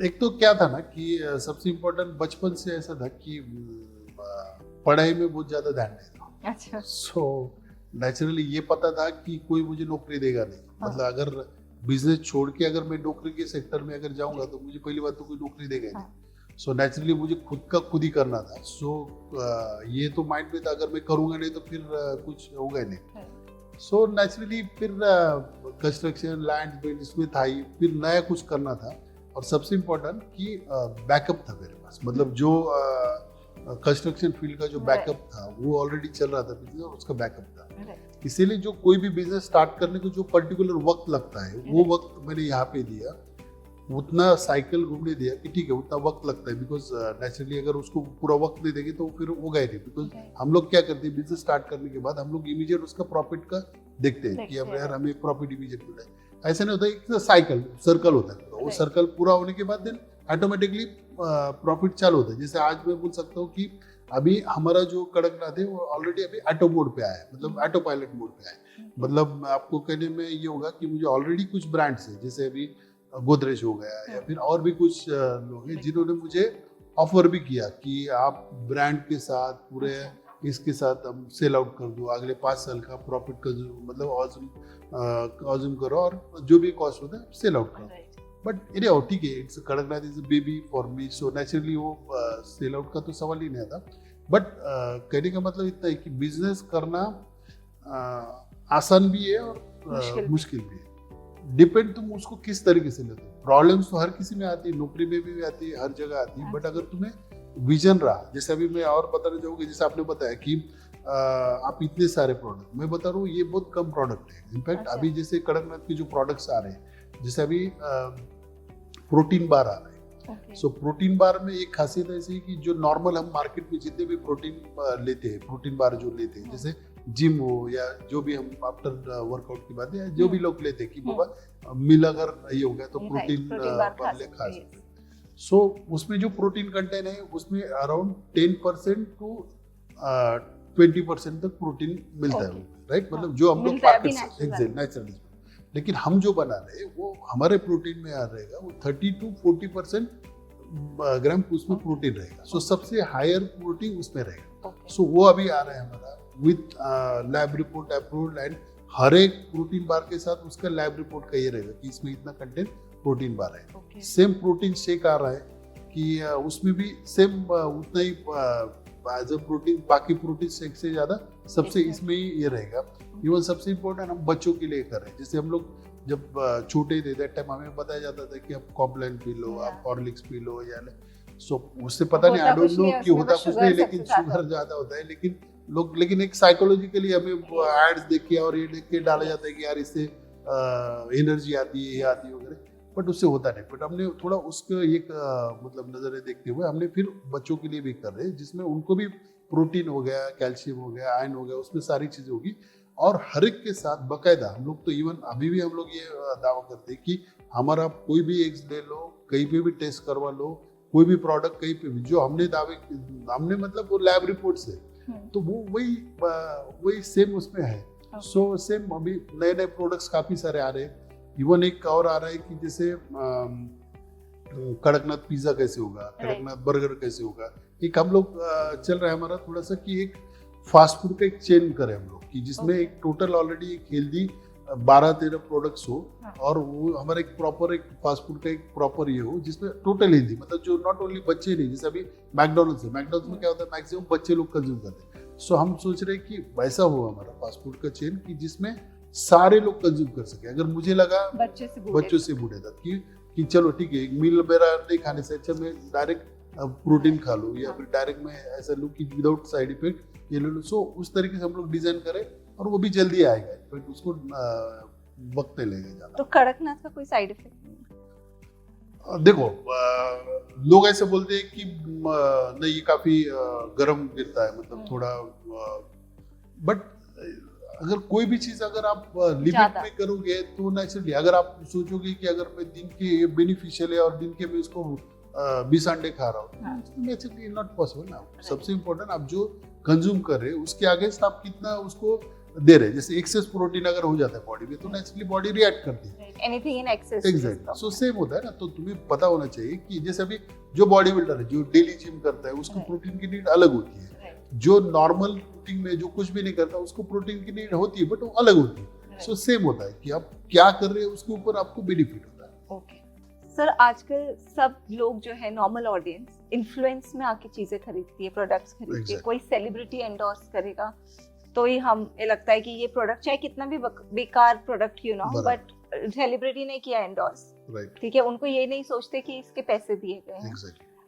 एक तो क्या था ना कि सबसे इम्पोर्टेंट बचपन से ऐसा था कि पढ़ाई में बहुत ज्यादा ध्यान नहीं था। अच्छा। सो नेचुरली ये पता था कि कोई मुझे नौकरी देगा नहीं, मतलब अगर बिजनेस छोड़ के अगर मैं नौकरी के सेक्टर में अगर जाऊंगा तो मुझे पहली बात तो कोई नौकरी देगा नहीं। सो नेचुरली मुझे खुद का खुद ही करना था। सो ये तो माइंड में था अगर मैं करूंगा नहीं तो फिर कुछ होगा नहीं। सो नेचुरली फिर कंस्ट्रक्शन लैंड इसमें था ही, फिर नया कुछ करना था, और सबसे इम्पोर्टेंट कि बैकअप था मेरे पास, मतलब जो कंस्ट्रक्शन फील्ड का जो बैकअप था वो ऑलरेडी चल रहा था बिजनेस, और उसका बैकअप था। इसीलिए जो कोई भी बिजनेस स्टार्ट करने को जो पर्टिकुलर वक्त लगता है वो वक्त मैंने यहाँ पे दिया, उतना साइकिल घूमने दिया कि ठीक है उतना वक्त लगता है, बिकॉज नेचुरली अगर उसको पूरा वक्त नहीं देंगे तो फिर होगा ही नहीं। बिकॉज हम लोग क्या करते हैं, बिजनेस स्टार्ट करने के बाद हम लोग इमीडिएट उसका प्रॉफिट का देखते हैं कि अब यार हमें प्रॉफिट इमीडिएट मिल रहा है। ऐसा नहीं होता, एक साइकिल सर्कल होता है, वो सर्कल पूरा होने के बाद देन ऑटोमेटिकली प्रॉफिट चालू होता है। जैसे आज मैं बोल सकता हूँ कि अभी हमारा जो कड़कनाथ है वो ऑलरेडी अभी ऑटो मोड पे आया है, मतलब ऑटो पायलट मोड पे आया है। मतलब आपको कहने में ये होगा कि मुझे ऑलरेडी कुछ ब्रांड्स है, जैसे अभी गोदरेज हो गया या फिर और भी कुछ लोग हैं जिन्होंने मुझे ऑफर भी किया कि आप ब्रांड के साथ पूरे इसके साथ हम सेल आउट कर दो, अगले 5 साल का प्रॉफिट का मतलब ऑजम करो और जो भी कॉस्ट होता है सेल आउट करो। बट एनी ठीक है, it's Kadaknath is a baby for me, so naturally वो सेल आउट का तो सवाल ही नहीं आता। बट कहने का मतलब इतना है कि बिजनेस करना आसान भी है और मुश्किल भी है। डिपेंड तुम उसको किस तरीके से लेते हो। प्रॉब्लम्स तो हर किसी में आती है, नौकरी में भी आती है, हर जगह आती है। बट अगर तुम्हें विजन रहा, जैसे अभी मैं और बताना चाहूँगा, जैसे आपने बताया कि आप इतने सारे प्रोडक्ट, मैं बता रहा हूँ ये बहुत कम प्रोडक्ट है। इनफैक्ट अभी जैसे कड़कनाथ के जो प्रोडक्ट्स आ रहे हैं, जैसे अभी प्रोटीन बार आ रहे हैं। सो प्रोटीन बार में एक खासियत ऐसी है कि जो नॉर्मल हम मार्केट में जितने भी प्रोटीन लेते हैं, प्रोटीन बार जो लेते हैं, जैसे जिम हो या जो भी हम आफ्टर वर्कआउट की बात है, जो भी लोग लेते हैं कि बाबा मिल अगर ये हो गया तो प्रोटीन बार खा सकते हैं। सो उसमें जो प्रोटीन कंटेंट है उसमें अराउंड 10% टू 20% तक प्रोटीन मिलता है, राइट? मतलब जो हम लोग मार्केट से नेचुरल, लेकिन हम जो बना रहे हैं वो हमारे प्रोटीन में आ रहेगा, वो 30 to 40% ग्राम उसमें प्रोटीन रहेगा। सो सबसे हायर प्रोटीन उसमें रहेगा। सो वो अभी आ रहा है हमारा with lab report approved, and हर एक प्रोटीन बार के साथ उसका लैब रिपोर्ट का ये रहेगा कि इसमें इतना कंटेंट प्रोटीन बार है। सेम प्रोटीन शेक आ रहा है कि उसमें भी सेम उतना ही एज अ प्रोटीन, बाकी प्रोटीन शेक से ज्यादा सबसे इसमें ही ये रहेगा। इवन सबसे इम्पोर्टेंट हम बच्चों के लिए कर रहे हैं। जैसे हम लोग जब छोटे थे दैट टाइम हमें बताया जाता था कि आप कॉम्प्लान पी लो, आप हॉर्लिक्स पी लो या सो उससे पता नहीं, आई डोंट नो कि होता कुछ नहीं, लेकिन शुगर ज्यादा होता है। लेकिन एक साइकोलॉजिकली हमें एड्स देख के और ये देख के डाला जाता है कि यार इससे एनर्जी आती है, ये आती है वगैरह, बट उससे होता नहीं। बट हमने थोड़ा उसको एक मतलब नजरिए देखते हुए हमने फिर बच्चों के लिए भी कर रहे हैं, जिसमें उनको भी प्रोटीन हो गया, कैल्शियम हो गया, आयरन हो गया, उसमें सारी चीजें होगी। और हर एक के साथ बकायदा हम लोग तो इवन अभी भी हम लोग ये दावा करते हैं कि हमारा कोई भी एग्स ले लो, कहीं पे भी टेस्ट करवा लो, कोई भी प्रोडक्ट कहीं पे भी, जो हमने मतलब वो लैब रिपोर्ट से, तो वो वही सेम उसमें है। सो सेम अभी नए नए प्रोडक्ट्स काफी सारे आ रहे हैं। इवन एक और आ रहा है कि जैसे कड़कनाथ पिज्जा कैसे होगा, कड़कनाथ बर्गर कैसे होगा। एक हम लोग चल रहा है हमारा थोड़ा सा कि एक फास्ट फूड का एक चेन करें हम लोग, कि जिसमें एक टोटल ऑलरेडी एक हेल्दी 12-13 प्रोडक्ट्स हो, और वो हमारा एक प्रॉपर एक फास्ट फूड का एक प्रॉपर ये हो जिसमें टोटल हेल्दी, मतलब जो नॉट ओनली बच्चे नहीं, जैसे अभी मैकडोनल्ड्स है, मैकडोनल्ड्स में क्या होता है मैक्सिमम बच्चे लोग कंज्यूम करते हैं। सो हम सोच रहे हैं कि वैसा हो हमारा फास्ट फूड का चेन कि जिसमें सारे लोग कंज्यूम कर सके। अगर मुझे लगा बच्चों से बूढ़े तक कि चलो ठीक है, एक मील मेरा नहीं खाने से अच्छा मैं डायरेक्ट प्रोटीन खा लूँ, या फिर डायरेक्ट मैं ऐसा लूँ कि विदाउट साइड इफेक्ट ये ले लूँ। सो उस तरीके से हम लोग डिजाइन करें, और वो भी जल्दी आएगा, बट उसको वक्त नहीं लगेगा ज्यादा। तो कड़कनाथ का कोई साइड इफेक्ट नहीं? देखो लोग ऐसे बोलते हैं कि नहीं ये काफी गर्म गिरता है, मतलब थोड़ा, बट अगर कोई भी चीज अगर आप लिमिट में करोगे तो नेचुरली, अगर आप सोचोगे कि अगर मैं दिन के ये बेनिफिशियल है और दिन के मैं इसको 20 अंडे खा रहा हूँ, नेचुरली नॉट पॉसिबल ना। सबसे इम्पोर्टेंट आप जो कंज्यूम कर रहे हैं उसके आगे आप कितना उसको दे रहे हैं। जैसे एक्सेस प्रोटीन अगर हो जाता है बॉडी में तो नेचुरली बॉडी रिएक्ट करती है, anything in excess. Exactly. So same होता है ना, तो तुम्हें पता होना चाहिए कि जैसे अभी जो बॉडी बिल्डर है, जो डेली जिम करता है, उसको प्रोटीन की नीड अलग होती है। जो नॉर्मल रूटीन में जो कुछ भी नहीं करता उसको प्रोटीन की नीड होती है, बट वो अलग होती है। सो सेम होता है कि आप क्या कर रहे हैं उसके ऊपर आपको बेनिफिट होता है। ओके सर, आजकल सब लोग जो है नॉर्मल ऑडियंस इन्फ्लुएंस में आके चीजें खरीदती है, प्रोडक्ट्स खरीदती है। कोई सेलिब्रिटी एंडोर्स करेगा तो ही हमें लगता है कि ये प्रोडक्ट चाहे कितना भी बेकार प्रोडक्ट क्यों ना हो, बट सेलिब्रिटी ने किया एंडोर्स, ठीक है, उनको ये नहीं सोचते कि इसके पैसे दिए गए हैं,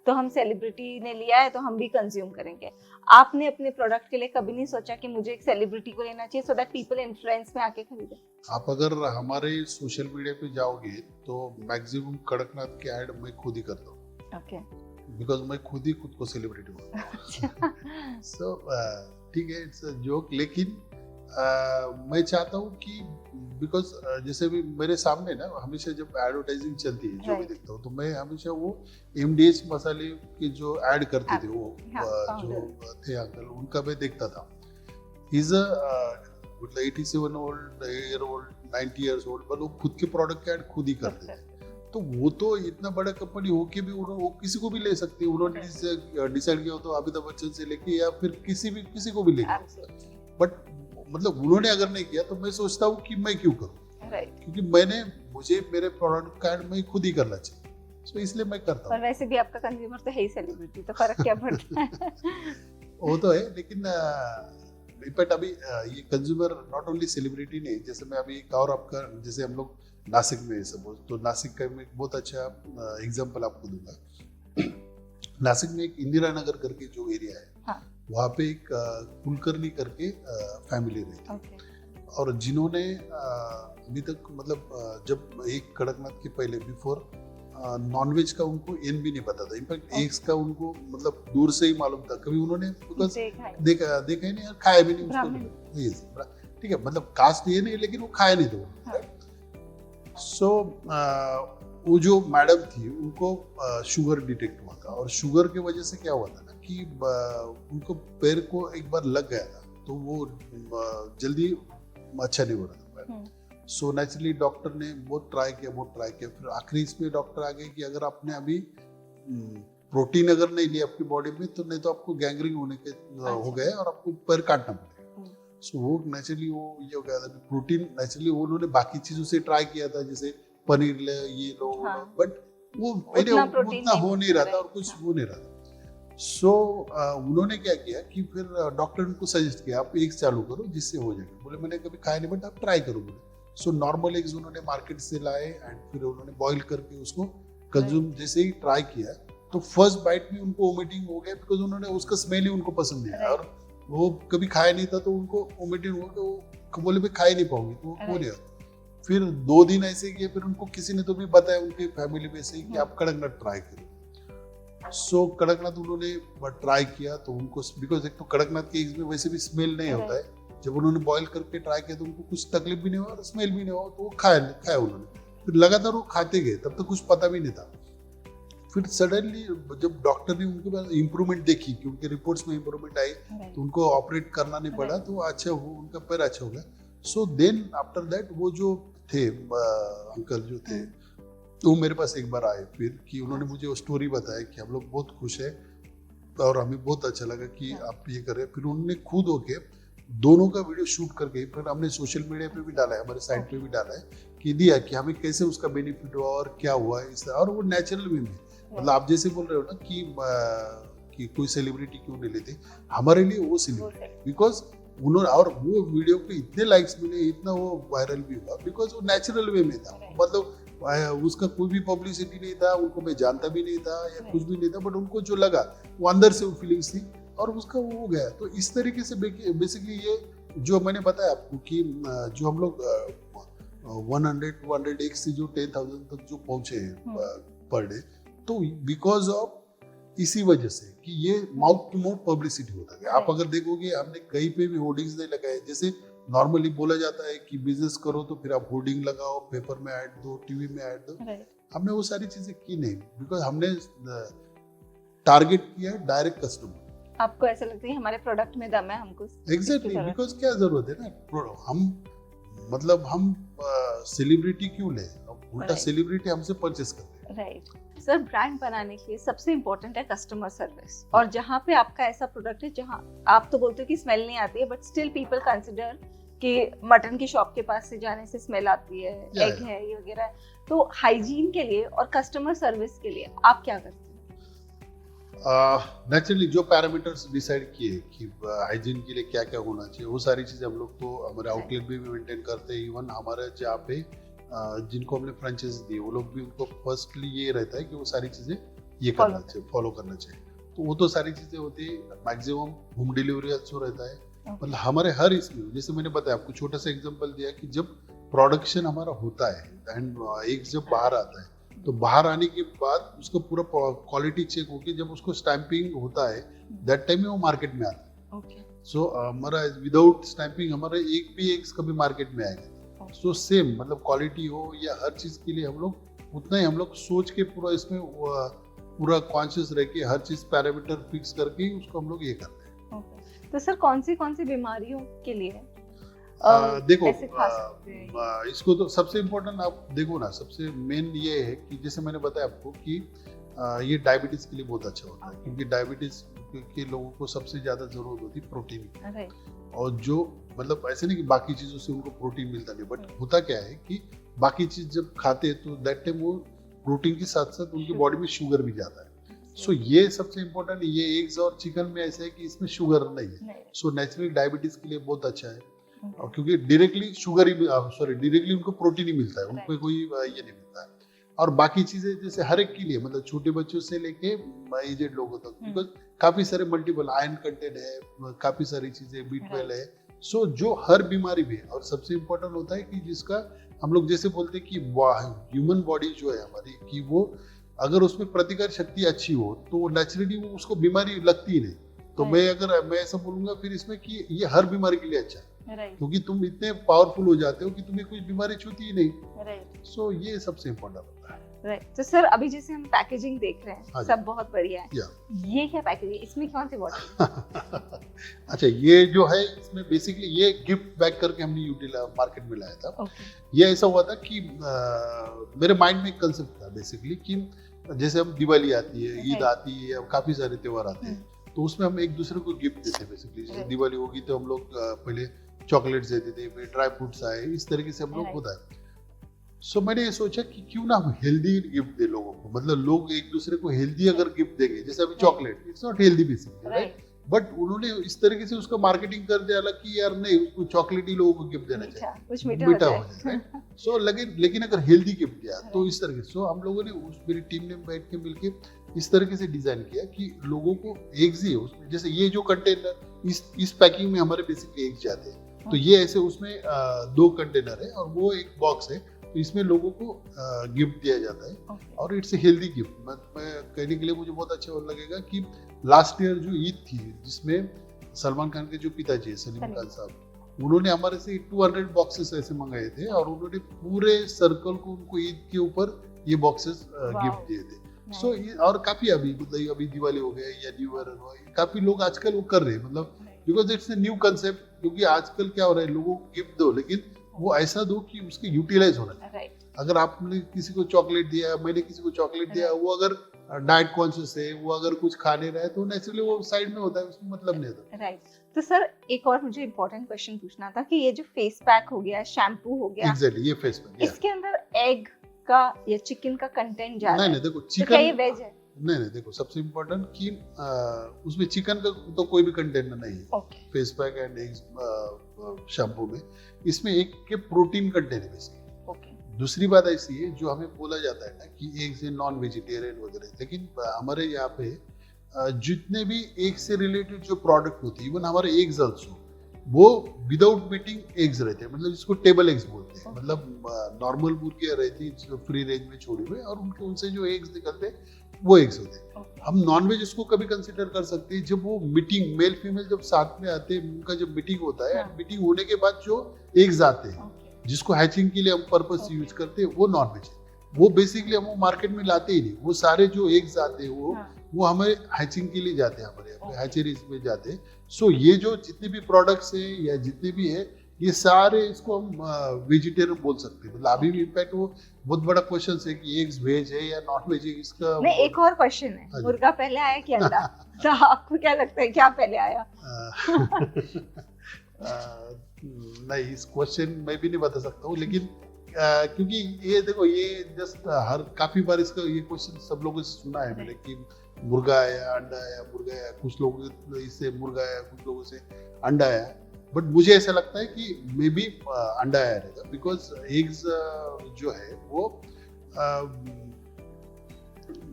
तो हम सेलिब्रिटी ने लिया है तो हम भी कंज्यूम करेंगे। आपने अपने प्रोडक्ट के लिए कभी नहीं सोचा कि मुझे एक सेलिब्रिटी को लेना चाहिए सो दैट पीपल इन्फ्लुएंस में आके खरीदे? आप अगर हमारे सोशल मीडिया पे जाओगे तो मैक्सिमम कड़कनाथ के ऐड मैं खुद ही करता हूँ। ओके, बिकॉज मैं खुद ही खुद को सेलिब्रिटी बोलता हूँ। सो ठीक है, इट्स अ जोक, लेकिन मैं चाहता हूँ कि बिकॉज जैसे भी मेरे सामने ना हमेशा जब एडवर्टाइजिंग चलती है जो भी देखता हूँ तो मैं हमेशा वो एमडीएच मसाले के जो ऐड करते थे वो जो थे अंकल उनका मैं देखता था. इज मतलब 87 year old 90 years old पर वो खुद के प्रोडक्ट के ऐड खुद ही करते थे. तो वो तो इतना बड़ा कंपनी होके भी वो किसी को भी ले सकती है. उन्होंने डिसाइड किया तो अमिताभ बच्चन से लेके या फिर किसी को भी लेके. बट मतलब उन्होंने अगर नहीं किया तो मैं सोचता हूँ कि मैं क्यों करूँ. क्योंकि मुझे मेरे प्रोडक्ट का ऐड मैं खुद ही करना चाहिए. तो इसलिए मैं करता हूँ. पर वैसे भी आपका कंज्यूमर तो है ही सेलिब्रिटी, तो फर्क क्या पड़ता है. वो तो है लेकिन इनफैक्ट अभी ये कंज्यूमर नॉट ओनली सेलिब्रिटी नहीं. जैसे मैं अभी एक और आपका जैसे हम लोग नासिक में सपोज तो नासिक का मैं एक बहुत अच्छा एग्जांपल आपको दूंगा. नासिक में एक इंदिरा नगर करके जो एरिया है हाँ. वहाँ पे एक कुलकर्णी करके फैमिली रहती है. और जिन्होंने अभी तक मतलब जब एक कड़कनाथ के पहले बिफोर नॉनवेज का उनको एन भी नहीं पता था. इनफैक्ट एग्स का उनको मतलब दूर से ही मालूम था. कभी उन्होंने देखा ही नहीं और खाया भी नहीं उसको. ठीक है मतलब कास्ट ये नहीं लेकिन वो खाया नहीं था. सो वो जो मैडम थी उनको शुगर डिटेक्ट हुआ था. और शुगर की वजह से क्या हुआ था ना कि उनको पैर को एक बार लग गया था तो वो जल्दी अच्छा नहीं हो रहा था. सो नेचुरली डॉक्टर ने बहुत ट्राई किया फिर आखिरी इसमें डॉक्टर आ गए कि अगर आपने अभी प्रोटीन अगर नहीं लिया आपकी बॉडी में तो नहीं तो आपको गैंग्रीन होने के हो गए और आपको पैर काटना पड़ेगा. सो वो नेचुरली वो ये हो गया था. प्रोटीन नेचुरली उन्होंने बाकी चीजों से ट्राई किया था जैसे पनीर ले ये लो बट वो उतना हो नहीं रहा था और कुछ हो नहीं रहा था. सो उन्होंने क्या किया कि फिर डॉक्टर ने उनको सजेस्ट किया आप एग्स चालू करो जिससे हो जाएगा. बोले मैंने कभी खाया नहीं बट आप ट्राई करो. बोले सो नॉर्मल एग्स उन्होंने मार्केट से लाए एंड फिर उन्होंने बॉईल करके उसको कंज्यूम जैसे ही ट्राई किया तो फर्स्ट बाइट में उनको वोमिटिंग हो गया बिकॉज उन्होंने उसका स्मेल ही उनको पसंद नहीं आया. और वो कभी खाया नहीं था तो उनको वोमिटिंग हो तो बोले मैं खा ही नहीं पाऊंगी तो हो गया. फिर 2 दिन ऐसे किए फिर उनको किसी ने तो भी बताया उनके फैमिली में से कि आप कड़कनाथ ट्राई करो. सो कड़कनाथ उन्होंने ट्राई किया तो उनको बिकॉज एक तो कड़कनाथ के एग्स में वैसे भी स्मेल नहीं होता है. जब उन्होंने बॉईल करके ट्राई किया तो उनको कुछ तकलीफ भी नहीं हुआ और स्मेल भी नहीं हुआ तो वो खाया उन्होंने. फिर लगातार वो खाते गए तब तक कुछ पता भी नहीं था. फिर सडनली जब डॉक्टर ने उनके पास इम्प्रूवमेंट देखी कि उनके रिपोर्ट्स में इम्प्रूवमेंट आई तो उनको ऑपरेट करना नहीं पड़ा तो अच्छा हो उनका पैर अच्छा हो गया. सो देन आफ्टर दैट वो जो थे अंकल जो थे तो मेरे पास एक बार आए फिर कि उन्होंने मुझे वो स्टोरी बताया कि हम लोग बहुत खुश है और हमें बहुत अच्छा लगा कि आप ये कर रहे हैं. फिर उन्होंने खुद होके दोनों का वीडियो शूट करके फिर हमने सोशल मीडिया पे भी डाला है हमारे साइट पे भी डाला है कि दिया कि हमें कैसे उसका बेनिफिट हुआ और क्या हुआ है. और वो नेचुरल वे में मतलब आप जैसे बोल रहे हो ना कि कोई सेलिब्रिटी क्यों नहीं लेते. हमारे लिए वो सेलिब्रिटी बिकॉज उन्होंने और वो वीडियो पे इतने लाइक्स मिले इतना वो वायरल भी हुआ बिकॉज वो नेचुरल वे में था. मतलब उसका कोई भी पब्लिसिटी नहीं था. उनको मैं जानता भी नहीं था या कुछ भी नहीं था बट उनको जो लगा वो अंदर से वो फीलिंग्स थी और उसका वो हो गया. तो इस तरीके से बेसिकली ये जो मैंने बताया आपको कि जो हम लोग 100 से जो 10,000 तक जो पहुंचे हैं पर डे तो बिकॉज ऑफ इसी वजह से कि ये माउथ टू माउथ पब्लिसिटी होता है. आप अगर देखोगे हमने कहीं पे भी होर्डिंग्स नहीं लगाए. जैसे नॉर्मली बोला जाता है कि बिजनेस करो तो फिर आप होर्डिंग लगाओ पेपर में ऐड दो टीवी में ऐड दो. हमने वो सारी चीजें की नहीं बिकॉज हमने टारगेट किया डायरेक्ट कस्टमर. आपको ऐसा लगता है हमारे प्रोडक्ट में दम है हमको एग्जैक्टली बिकॉज क्या जरूरत है ना हम सेलिब्रिटी क्यों ले उल्टा सेलिब्रिटी हमसे परचेस करते हैं. Right sir. ब्रांड बनाने के लिए सबसे इम्पोर्टेंट है कस्टमर सर्विस. और जहाँ पे आपका ऐसा प्रोडक्ट है जहाँ आप तो बोलते हो कि स्मेल नहीं आती है बट स्टिल पीपल कंसिडर कि मटन की शॉप के पास से जाने से स्मेल आती है एग है ये वगैरह. तो हाइजीन के लिए और कस्टमर सर्विस के लिए आप क्या करते हैं? नेचुरली जो पैरामीटर्स डिसाइड किए कि हाइजीन के लिए क्या क्या होना चाहिए वो सारी चीज़ें हम लोग तो हमारे आउटलेट भी मेंटेन करते हैं. इवन हमारे जहाँ पे जिनको हमने फ्रेंचाइजी दी वो लोग भी उनको फर्स्टली ये रहता है कि वो सारी चीज़ें ये करना चाहिए फॉलो करना चाहिए. तो वो तो सारी चीज़ें होती है. मैक्सिमम होम डिलीवरी अच्छा रहता है. मतलब हमारे हर इसमें जैसे मैंने बताया आपको छोटा सा एग्जांपल दिया कि जब प्रोडक्शन हमारा होता है एंड एक जब बाहर आता है तो बाहर आने के बाद उसका पूरा क्वालिटी चेक होके जब उसको स्टैंपिंग होता है दैट टाइम में वो मार्केट में आता है. सो हमारा विदाउट स्टैंपिंग हमारा एक भी एग्स कभी मार्केट में आएगा। सो सेम मतलब क्वालिटी हो या हर चीज के लिए हम लोग उतना ही हम लोग सोच के पूरा इसमें पूरा कॉन्शियस रह के हर चीज पैरामीटर फिक्स करके उसको हम लोग ये करते हैं। तो सर कौन सी बीमारियों के लिए है? देखो ऐसे खा सकते हैं इसको तो सबसे इम्पोर्टेंट आप देखो ना, सबसे मेन ये है कि जैसे मैंने बताया आपको कि ये डायबिटीज के लिए बहुत अच्छा होता है, क्योंकि डायबिटीज के लोगों को सबसे ज्यादा जरूरत होती है प्रोटीन की। और जो मतलब ऐसे नहीं कि बाकी चीजों से उनको प्रोटीन मिलता नहीं, बट होता क्या है कि बाकी चीज जब खाते हैं तो दैट टाइम वो प्रोटीन के साथ साथ उनकी बॉडी में शुगर भी जाता है। सो ये सबसे इम्पोर्टेंट, ये एग्स और चिकन में ऐसा है कि इसमें शुगर नहीं है। सो नेचुरली डायबिटीज के लिए बहुत अच्छा है, और क्योंकि डायरेक्टली शुगर ही डायरेक्टली उनको प्रोटीन ही मिलता है, उनको कोई ये नहीं मिलता है। और बाकी चीजें जैसे हर एक के लिए मतलब छोटे बच्चों से लेके एजेड लोगों तक, बिकॉज काफी सारे मल्टीपल आयरन कंटेंट है, काफी सारी चीजें B12 है। सो जो हर बीमारी में, और सबसे इम्पोर्टेंट होता है कि जिसका हम लोग जैसे बोलते हैं कि ह्यूमन बॉडी जो है हमारी, कि वो अगर उसमें प्रतिकार शक्ति अच्छी हो तो नेचुरली वो उसको बीमारी लगती ही नहीं। तो मैं ऐसा बोलूंगा फिर इसमें कि ये हर बीमारी के लिए अच्छा है, क्योंकि तुम इतने पावरफुल हो जाते हो कि तुम्हें कोई बीमारी छूती ही नहीं। सो ये सबसे इम्पोर्टेंट होता है। तो सर अभी जैसे हम पैकेजिंग देख रहे हैं, सब बहुत बढ़िया है। ये क्या पैकेजिंग, इसमें कौन सी बॉटल? अच्छा, ये जो है इसमें बेसिकली ये गिफ्ट बैक करके हमने मार्केट में लाया था। ये ऐसा हुआ था कि मेरे माइंड में एक कंसेप्ट था बेसिकली कि जैसे हम दिवाली आती है, ईद आती है, काफी सारे त्योहार आते हैं, तो उसमें हम एक दूसरे को गिफ्ट देते हैं। बेसिकली जैसे दिवाली होगी तो हम लोग पहले चॉकलेट्स देते थे, फिर ड्राई फ्रूट्स आए, इस तरीके से हम लोग होता है। सो मैंने ये सोचा कि क्यों ना हम हेल्दी गिफ्ट दे लोगों को, मतलब लोग एक दूसरे को हेल्दी अगर गिफ्ट देंगे, जैसे अभी chocolate, it's not healthy basically, right, but उन्होंने इस तरीके से उसका मार्केटिंग कर दिया कि यार नहीं, उसको चॉकलेट ही लोगों को गिफ्ट देना चाहिए, कुछ मीठा हो जाए। सो लेकिन अगर हेल्दी गिफ्ट दिया तो इस तरीके से। सो हम लोगों ने मेरी टीम ने बैठ के मिलके इस तरीके से डिजाइन किया कि लोगों को एग्स ही उसमें, जैसे ये जो कंटेनर इस पैकिंग में हमारे बेसिकली एग्स जाते हैं, तो ये ऐसे उसमें 2 कंटेनर है और वो एक बॉक्स है, तो इसमें लोगों को गिफ्ट दिया जाता है। और इट्स ए हेल्दी गिफ्ट। मैं कहने के लिए मुझे बहुत अच्छा लगेगा कि लास्ट ईयर जो ईद थी, जिसमें सलमान खान के जो पिताजी है सलीम खान साहब, उन्होंने हमारे से 200 बॉक्सेस ऐसे मंगाए थे, और उन्होंने पूरे सर्कल को उनको ईद के ऊपर ये बॉक्सेस गिफ्ट दिए थे। सो और काफी अभी दिवाली हो गया या न्यू ईयर, काफी लोग आजकल वो कर रहे हैं, मतलब because it's a new concept. क्योंकि आजकल क्या हो रहा है, लोगों को गिफ्ट दो, लेकिन वो ऐसा दो कि उसके यूटिलाइज होना चाहिए। अगर आपने किसी को चॉकलेट दिया, मैंने किसी को चॉकलेट दिया, वो अगर डाइट कॉन्शियस है, वो अगर कुछ खाने रहा है, तो नेचुरली वो साइड में होता है, उसमें मतलब नहीं होता। राइट। तो सर एक और मुझे इम्पोर्टेंट क्वेश्चन पूछना था कि ये जो फेस पैक हो गया, शैम्पू हो गया, एग्जैक्टली ये फेस पैक, इसके अंदर एग का या चिकन का कंटेंट ज्यादा है? नहीं, देखो चिकन, तो क्या ये वेज है? नहीं, देखो सबसे इम्पोर्टेंट कि उसमें चिकन का तो कोई भी कंटेंट नहीं है। Face pack and eggs shampoo में, इसमें एक के प्रोटीन कंटेंट है बेसिकली। दूसरी बात ऐसी है, जो हमें बोला जाता है ना कि एग से नॉन वेजिटेरियन वगैरह, लेकिन हमारे यहाँ पे जितने भी एग से रिलेटेड जो प्रोडक्ट होते हैं, इवन हमारे एग्स आल्सो, वो विदाउट मीटिंग एग्स रहते हैं, मतलब इसको टेबल एग्स बोलते हैं। मतलब नॉर्मल मुर्गियां रहती है फ्री रेंज में छोड़ी हुई, और उनसे जो एग्स निकलते हैं वो एग्स होते हैं। हम नॉनवेज इसको कभी कंसिडर कर सकते हैं जब वो मीटिंग, मेल फीमेल जब साथ में आते हैं, उनका जब मीटिंग होता है, मीटिंग होने के बाद जो एग्स आते हैं, जिसको हैचिंग के लिए हम पर्पस यूज करते हैं, वो नॉनवेज है। वो बेसिकली हम वो मार्केट में लाते ही नहीं। वो सारे जो एग्स आते हैं वो हमें हैचिंग के लिए जाते हैं, हमारे यहाँ पे हैचरीज में जाते हैं। सो ये जो जितने भी प्रोडक्ट्स है या जितने भी है, ये सारे इसको हम वेजिटेरियन बोल सकते हैं। मतलब अभी भी इनफैक्ट वो बहुत बड़ा क्वेश्चन है कि एग्स वेज है या नॉन वेज है, इसका नहीं। एक और क्वेश्चन है, मुर्गा पहले आया कि अंडा? तो आपको क्या लगता है, क्या पहले आया? नहीं, इस क्वेश्चन मैं भी नहीं बता सकता हूँ, लेकिन क्योंकि ये देखो, ये जस्ट काफी बार इसका ये क्वेश्चन सब लोगों से सुना है मैंने कि मुर्गा आया, अंडा आया, मुर्गा आया, कुछ लोगों से मुर्गा आया, कुछ लोगों से अंडा आया। बट मुझे ऐसा लगता है कि मे बी अंडा आया रहेगा, बिकॉज एग्स जो है वो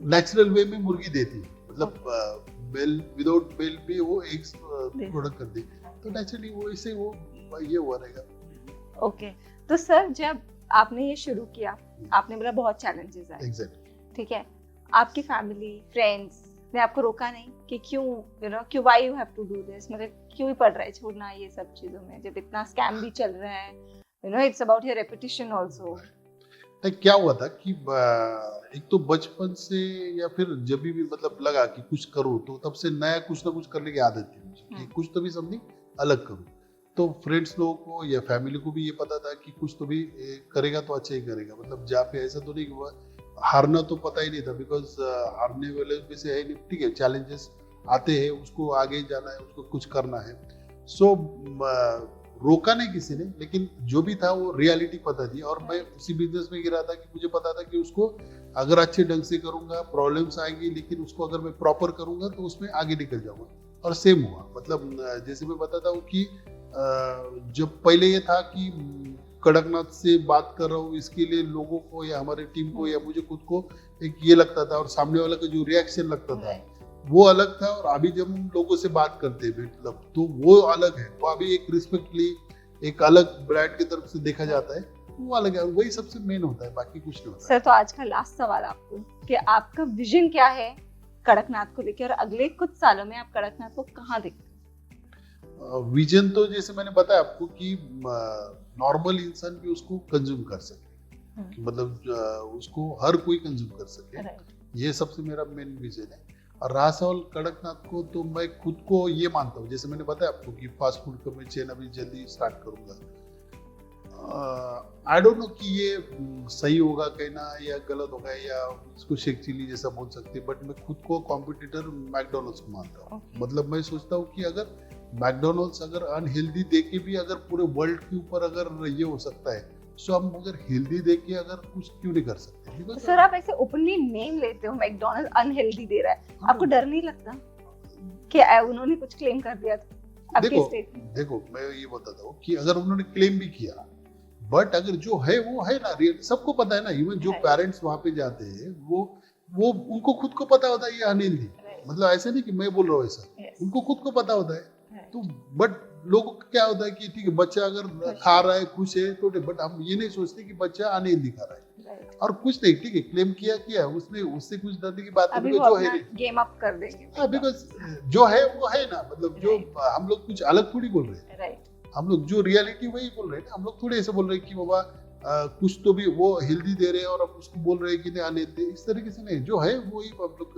नेचुरल वे में मुर्गी देती है, मतलब बेल विदाउट बेल भी वो एग्स प्रोडक्ट कर देती है, तो नेचुरली वो इससे वो ये हुआ रहेगा। ओके। तो सर जब आपने ये शुरू किया, आपने बोला बहुत चैलेंजेस आए, ठीक है, आपकी फैमिली फ्रेंड्स ने आपको रोका नहीं कि क्यों, क्यों why you have to do this, मतलब क्यों ही पड़ रहा है छोड़ना ये सब चीजों में, जब इतना स्कैम भी चल रहा है, you know it's about your reputation also. तो क्या हुआ था कि एक तो बचपन से या फिर जब भी मतलब लगा कि कुछ करूँ, तो तब से नया कुछ ना कुछ करने की आदत थी मुझे कि कुछ तो भी समथिंग अलग करूँ। तो फ्रेंड्स लोगों को या फैमिली को भी ये पता था कि कुछ तो भी करेगा तो अच्छा ही करेगा, मतलब जहाँ पे ऐसा तो नहीं हुआ, हारना तो पता ही नहीं था, बिकॉज हारने वाले में से है नहीं, ठीक है चैलेंजेस आते हैं, उसको आगे जाना है, उसको कुछ करना है। सो रोका नहीं किसी ने, लेकिन जो भी था वो रियलिटी पता थी, और मैं उसी बिजनेस में गिरा था कि मुझे पता था कि उसको अगर अच्छे ढंग से करूंगा प्रॉब्लम्स आएंगी, लेकिन उसको अगर मैं प्रॉपर करूंगा तो उसमें आगे निकल जाऊंगा। और सेम हुआ, मतलब जैसे मैं बताता हूँ कि जब पहले ये था कि कड़कनाथ से बात कर रहा हूँ, इसके लिए लोगों को या हमारे टीम को या मुझे खुद को एक ये लगता था, और सामने वाला का जो रिएक्शन लगता था वो अलग था। और अभी जब हम लोगों से बात करते हैं मतलब, तो वो अलग है, वो अभी एक रिस्पेक्टली एक अलग ब्रांड की तरफ से देखा जाता है, वो अलग है, वही सबसे मेन होता है, बाकी कुछ नहीं होता। सर तो आज का लास्ट सवाल आपको कि आपका विजन क्या है कड़कनाथ को लेकर, और अगले कुछ सालों में आप कड़कनाथ को कहाँ देखते हैं? विजन तो जैसे मैंने बताया आपको कि नॉर्मल इंसान भी उसको कंज्यूम कर सके, मतलब उसको हर कोई कंज्यूम कर सके, ये सबसे मेरा मेन विजन है। और रहा सवाल कड़कनाथ को, तो मैं खुद को ये मानता हूँ, जैसे मैंने बताया आपको कि फास्ट फूड का मैं चेन अभी जल्दी स्टार्ट करूंगा। आई डोंट नो कि ये सही होगा कहना या गलत होगा, या इसको शेख चिली जैसा बोल सकते हैं, बट मैं खुद को कॉम्पिटिटर मैकडोनल्ड्स को मानता हूँ। मतलब मैं सोचता हूँ कि अगर मैकडोनल्ड्स अगर अनहेल्दी दे के भी अगर पूरे वर्ल्ड के ऊपर अगर ये हो सकता है, सो हम अगर हेल्दी दे के अगर कुछ क्यों नहीं कर सकते? सर आप ऐसे ओपनली नेम लेते हो मैकडोनल्ड अनहेल्दी दे रहा है, आपको डर नहीं लगता कि उन्होंने कुछ क्लेम कर दिया था आपके स्टेटमेंट? देखो मैं ये बताता हूँ कि अगर उन्होंने क्लेम भी किया, बट अगर जो है वो है ना, सबको पता है ना, इवन जो पेरेंट्स वहां पे जाते हैं वो उनको खुद को पता होता है ये अनहेल्दी, मतलब ऐसे नहीं कि मैं बोल रहा हूँ ऐसा, उनको खुद को पता होता है। तो बट लोगों को क्या होता है कि ठीक है बच्चा अगर खा रहा है खुश है तो, बट हम ये नहीं सोचते कि बच्चा अनहेल्दी खा रहा है, और कुछ नहीं, ठीक है क्लेम किया उसने, उससे कुछ डरने की बात नहीं, जो है गेम अप कर देंगे। हाँ, बिकॉज जो है वो है ना, मतलब जो हम लोग कुछ अलग थोड़ी बोल रहे हैं, हम लोग जो रियलिटी वही बोल रहे हैं ना, हम लोग थोड़े ऐसे बोल रहे हैं कि बाबा कुछ तो भी वो हेल्दी दे रहे हैं और हम उसको बोल रहे हैं कि नहीं अनहेल्दी, इस तरीके से नहीं, जो है वो ही हम लोग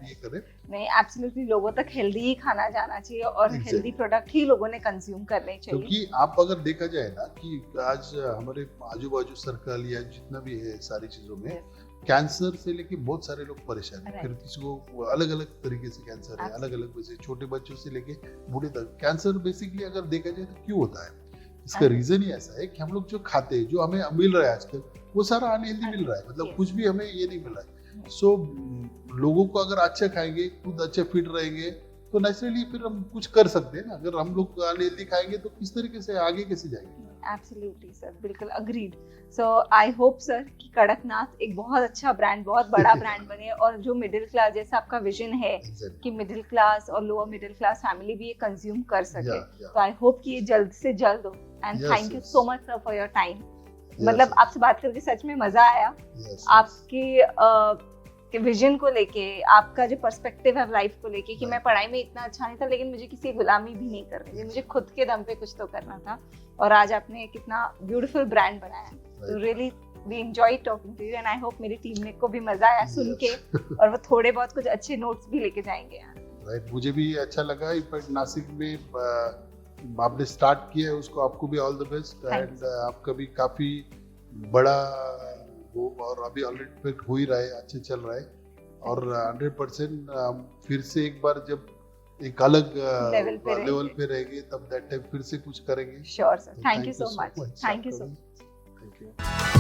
ये करें। नहीं एब्सोल्युटली लोगों तक हेल्दी ही खाना जाना चाहिए और हेल्दी प्रोडक्ट ही लोगों ने कंज्यूम करने चाहिए। क्योंकि आप अगर देखा जाए ना कि आज हमारे आजू बाजू सर्कल या जितना भी है सारी चीजों में कैंसर से लेके बहुत सारे लोग परेशान हैं, फिर किसी को अलग अलग तरीके से कैंसर है, अलग अलग वैसे छोटे बच्चों से लेके बूढ़े तक कैंसर बेसिकली अगर देखा जाए तो क्यों होता है, इसका रीजन ही ऐसा है कि हम लोग जो खाते हैं, जो हमें मिल रहा है आजकल वो सारा अनहेल्दी मिल रहा है, मतलब कुछ भी हमें ये नहीं मिल रहा है। सो लोगों को अगर अच्छा खाएंगे, खुद अच्छे फिट रहेंगे तो नेचुरली फिर हम कुछ कर सकते हैं ना। अगर हम लोग अनहेल्दी खाएंगे तो किस तरीके से आगे कैसे जाएंगे? एब्सोल्युटली सर, बिल्कुल agreed. So I hope sir कि कड़कनाथ एक बहुत अच्छा ब्रांड, बहुत बड़ा ब्रांड बने, और जो मिडिल क्लास जैसा आपका विजन है कि मिडिल क्लास और लोअर मिडिल क्लास फैमिली भी ये कंज्यूम कर सके, तो आई होप कि ये जल्द से जल्द हो। And thank you so much sir for your time. मतलब आपसे बात करके सच में मजा आया। आपके के विजन को लेके, आपका जो पर्सपेक्टिव है लाइफ को लेके कि मैं पढ़ाई में इतना अच्छा नहीं था लेकिन मुझे किसी गुलामी भी नहीं करनी थी, मुझे खुद के दम पे कुछ तो करना था, और आज आपने कितना ब्यूटीफुल ब्रांड बनाया। तो really we enjoy talking to you and I hope मेरी टीम ने को भी मजा आया सुन के, और वो थोड़े बहुत कुछ अच्छे नोट्स भी लेके जाएंगे यार। राइट, मुझे भी अच्छा लगा। इनफैक्ट नासिक में आपने स्टार्ट किया है, उसको आपको भी ऑल द बेस्ट, एंड आपका भी काफी बड़ा वो, और अभी ऑलरेडी हो ही रहा है, अच्छे चल रहा है, और 100% फिर से एक बार जब एक अलग लेवल पे रहेंगे तब दैट टाइम फिर से कुछ करेंगे। Sure sir, thank you so much, thank you so much, thank you.